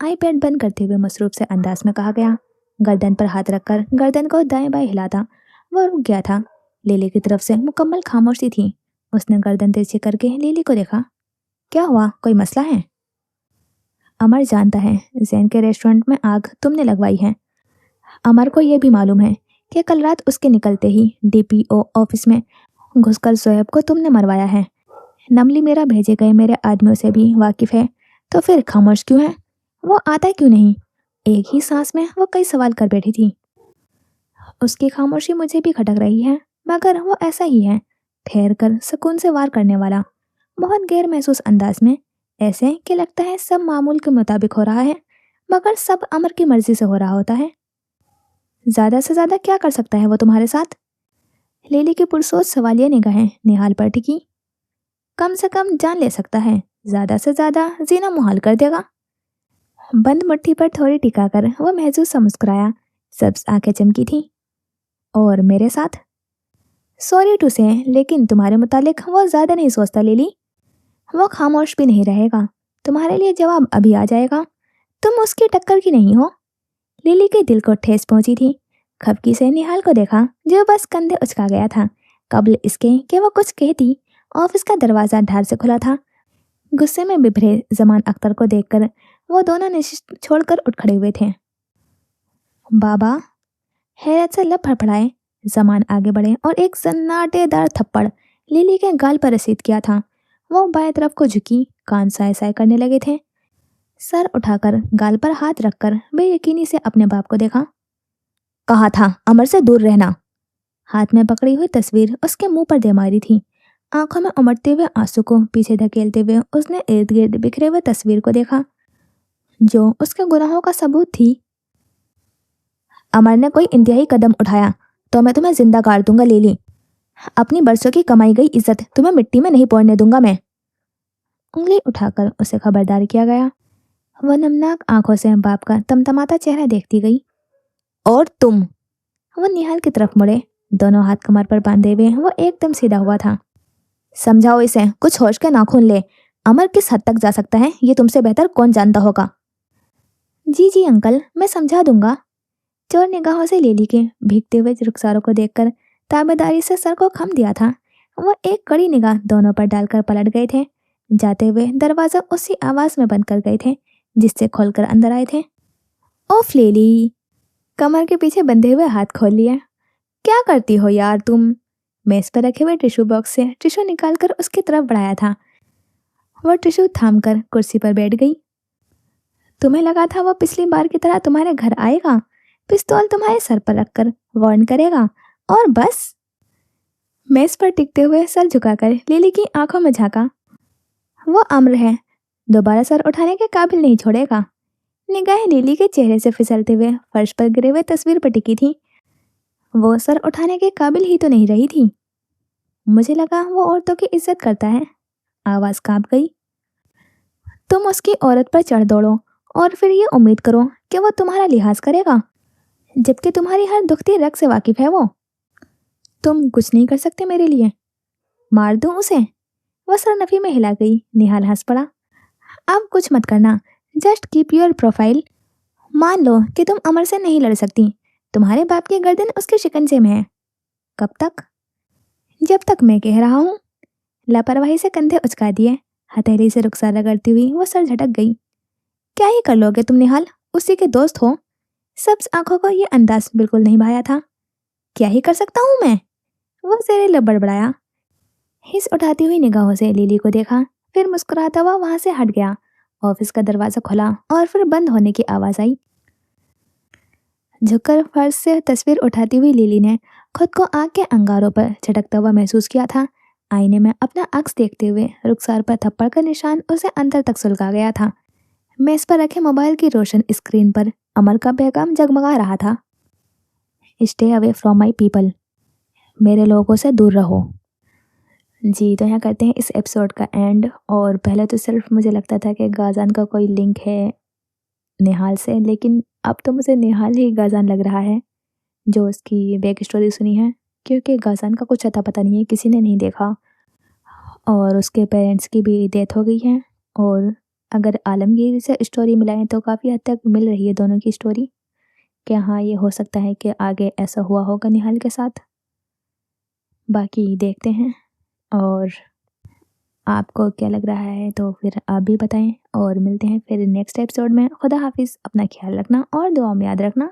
आईपैड बंद करते हुए मसरूफ से अंदाज में कहा गया। गर्दन पर हाथ रखकर गर्दन को दाएं बाएं हिलाता वो रुक गया था। लिली की तरफ से मुकम्मल खामोशी थी। उसने गर्दन तिरछी करके लिली को देखा। क्या हुआ, कोई मसला है? अमर जानता है जैन के रेस्टोरेंट में आग तुमने लगवाई है। अमर को यह भी मालूम है कि कल रात उसके निकलते ही डीपीओ ऑफिस में घुसकर सोहेब को तुमने मरवाया है। नमली मेरा भेजे गए मेरे आदमियों से भी वाकिफ है, तो फिर खामोश क्यों है? वो आता क्यों नहीं? एक ही सांस में वो कई सवाल कर बैठी थी। उसकी खामोशी मुझे भी खटक रही है, मगर वो ऐसा ही है, ठहर कर सुकून से वार करने वाला, बहुत गैर महसूस अंदाज में, ऐसे कि लगता है सब मामूल के मुताबिक हो रहा है, मगर सब अमर की मर्जी से हो रहा होता है। ज़्यादा से ज़्यादा क्या कर सकता है वो तुम्हारे साथ? लिली की पुरसोच सवालिया निगाहें निहाल पर टिकी। कम से कम जान ले सकता है, ज़्यादा से ज़्यादा जीना मुहाल कर देगा। बंद मुट्ठी पर थोड़ी टिकाकर वो महजूज सा मुस्कुराया। सब्ज आंखें चमकी थीं। और मेरे साथ? सॉरी टू से, लेकिन तुम्हारे मुतालिक वो ज़्यादा नहीं सोचता लिली। वो खामोश भी नहीं रहेगा, तुम्हारे लिए जवाब अभी आ जाएगा। तुम उसकी टक्कर की नहीं हो। लिली के दिल को ठेस पहुंची थी। खपकी से निहाल को देखा, जो बस कंधे उचका गया था। कबल इसके कि वो कुछ कहती, ऑफिस का दरवाज़ा ढार से खुला था। गुस्से में बिभरे जमान अख्तर को देखकर वो दोनों नशिश छोड़कर उठ खड़े हुए थे। बाबा, हैरत से लब फड़फड़ाए जमान आगे बढ़े और एक सन्नाटेदार थप्पड़ लिली के गाल पर रसीद किया था। वो बाएं तरफ को झुकी, कान साए साए करने लगे थे। सर उठाकर गाल पर हाथ रखकर बेयकीनी से अपने बाप को देखा। कहा था अमर से दूर रहना। हाथ में पकड़ी हुई तस्वीर उसके मुंह पर दे मारी थी। आंखों में उमड़ते हुए आंसू को पीछे धकेलते हुए उसने इर्द गिर्द बिखरे हुए तस्वीर को देखा, जो उसके गुनाहों का सबूत थी। अमर ने कोई इंतहाई कदम उठाया तो मैं तुम्हें जिंदा गाड़ दूंगा लिली। अपनी बरसों की कमाई गई इज्जत तुम्हें मिट्टी में नहीं पोड़ने दूंगा मैं। उंगली उठाकर उसे खबरदार किया गया। वह नमनाक आंखों से बाप का तमतमाता चेहरा देखती गई। और तुम? वो निहाल की तरफ मुड़े, दोनों हाथ कमर पर बांधे हुए वो एकदम सीधा हुआ था। समझाओ इसे, कुछ होश के नाखून ले। अमर किस हद तक जा सकता है ये तुमसे बेहतर कौन जानता होगा। जी जी अंकल, मैं समझा दूंगा। चोर निगाहों से लिली के भीगते हुए रुखसारों को देखकर ताबेदारी से सर को खम दिया था। वो एक कड़ी निगाह दोनों पर डालकर पलट गए थे। जाते हुए दरवाजा उसी आवाज में बंद कर गए थे जिससे खोलकर अंदर आए थे। ओफ लिली, कमर के पीछे बंधे हुए हाथ खोल लिया। क्या करती हो यार तुम? मेज पर रखे हुए टिश्यू बॉक्स से टिश्यू निकालकर उसकी तरफ बढ़ाया था। वह टिश्यू थामकर कुर्सी पर बैठ गई। तुम्हें लगा था वो पिछली बार की तरह तुम्हारे घर आएगा, पिस्तौल तुम्हारे सर पर रखकर वार्न करेगा और बस? मेज पर टिकते हुए सर झुकाकर लिली की आंखों में झांका। वो अम्र है, दोबारा सर उठाने के काबिल नहीं छोड़ेगा। निगाहें लिली के चेहरे से फिसलते हुए फर्श पर गिरे हुए तस्वीर पर टिकी थी। वो सर उठाने के काबिल ही तो नहीं रही थी। मुझे लगा वो औरतों की इज्जत करता है। आवाज कांप गई। तुम उसकी औरत पर चढ़ दौड़ो और फिर ये उम्मीद करो कि वो तुम्हारा लिहाज करेगा, जबकि तुम्हारी हर दुखती रग से वाकिफ है वो। तुम कुछ नहीं कर सकते मेरे लिए? मार दूं उसे? वह सरनफी में हिला गई। निहाल हंस पड़ा। अब कुछ मत करना, जस्ट कीप योर प्रोफाइल। मान लो कि तुम अमर से नहीं लड़ सकती, तुम्हारे बाप की गर्दन उसके शिकंजे में है। कब तक? जब तक मैं कह रहा हूँ। लापरवाही से कंधे उचका दिए, हथेली से रुखसार रगड़ती हुई वो सर झटक गई। क्या ही कर लोगे तुम निहाल, उसी के दोस्त हो। सब्ज आंखों को ये अंदाज बिल्कुल नहीं भाया था। क्या ही कर सकता हूँ मैं? वो जेरे लब बड़बड़ाया। हिस उठाती हुई निगाहों से लिली को देखा, फिर मुस्कुराता हुआ वहां से हट गया। ऑफिस का दरवाजा खुला और फिर बंद होने की आवाज आई। झुककर फर्श से तस्वीर उठाती हुई लिली ने खुद को आग के अंगारों पर झटकता हुआ महसूस किया था। आईने में अपना अक्स देखते हुए रुखसार पर थप्पड़ का निशान उसे अंदर तक सुलगा गया था। मेज पर रखे मोबाइल की रोशन स्क्रीन पर अमर का पैगाम जगमगा रहा था। Stay away from my people, मेरे लोगों से दूर रहो। जी, तो यहाँ करते हैं इस एपिसोड का एंड। और पहले तो सिर्फ मुझे लगता था कि गाजान का कोई लिंक है निहाल से, लेकिन अब तो मुझे निहाल ही गाजान लग रहा है जो उसकी बैक स्टोरी सुनी है, क्योंकि गाजान का कुछ अता पता नहीं है, किसी ने नहीं देखा और उसके पेरेंट्स की भी डेथ हो गई है। और अगर आलमगीर से स्टोरी मिलाएं तो काफ़ी हद तक मिल रही है दोनों की स्टोरी, कि हाँ ये हो सकता है कि आगे ऐसा हुआ होगा निहाल के साथ। बाकी देखते हैं और आपको क्या लग रहा है तो फिर आप भी बताएं, और मिलते हैं फिर नेक्स्ट एपिसोड में। खुदा हाफिज़, अपना ख्याल रखना और दुआ में याद रखना।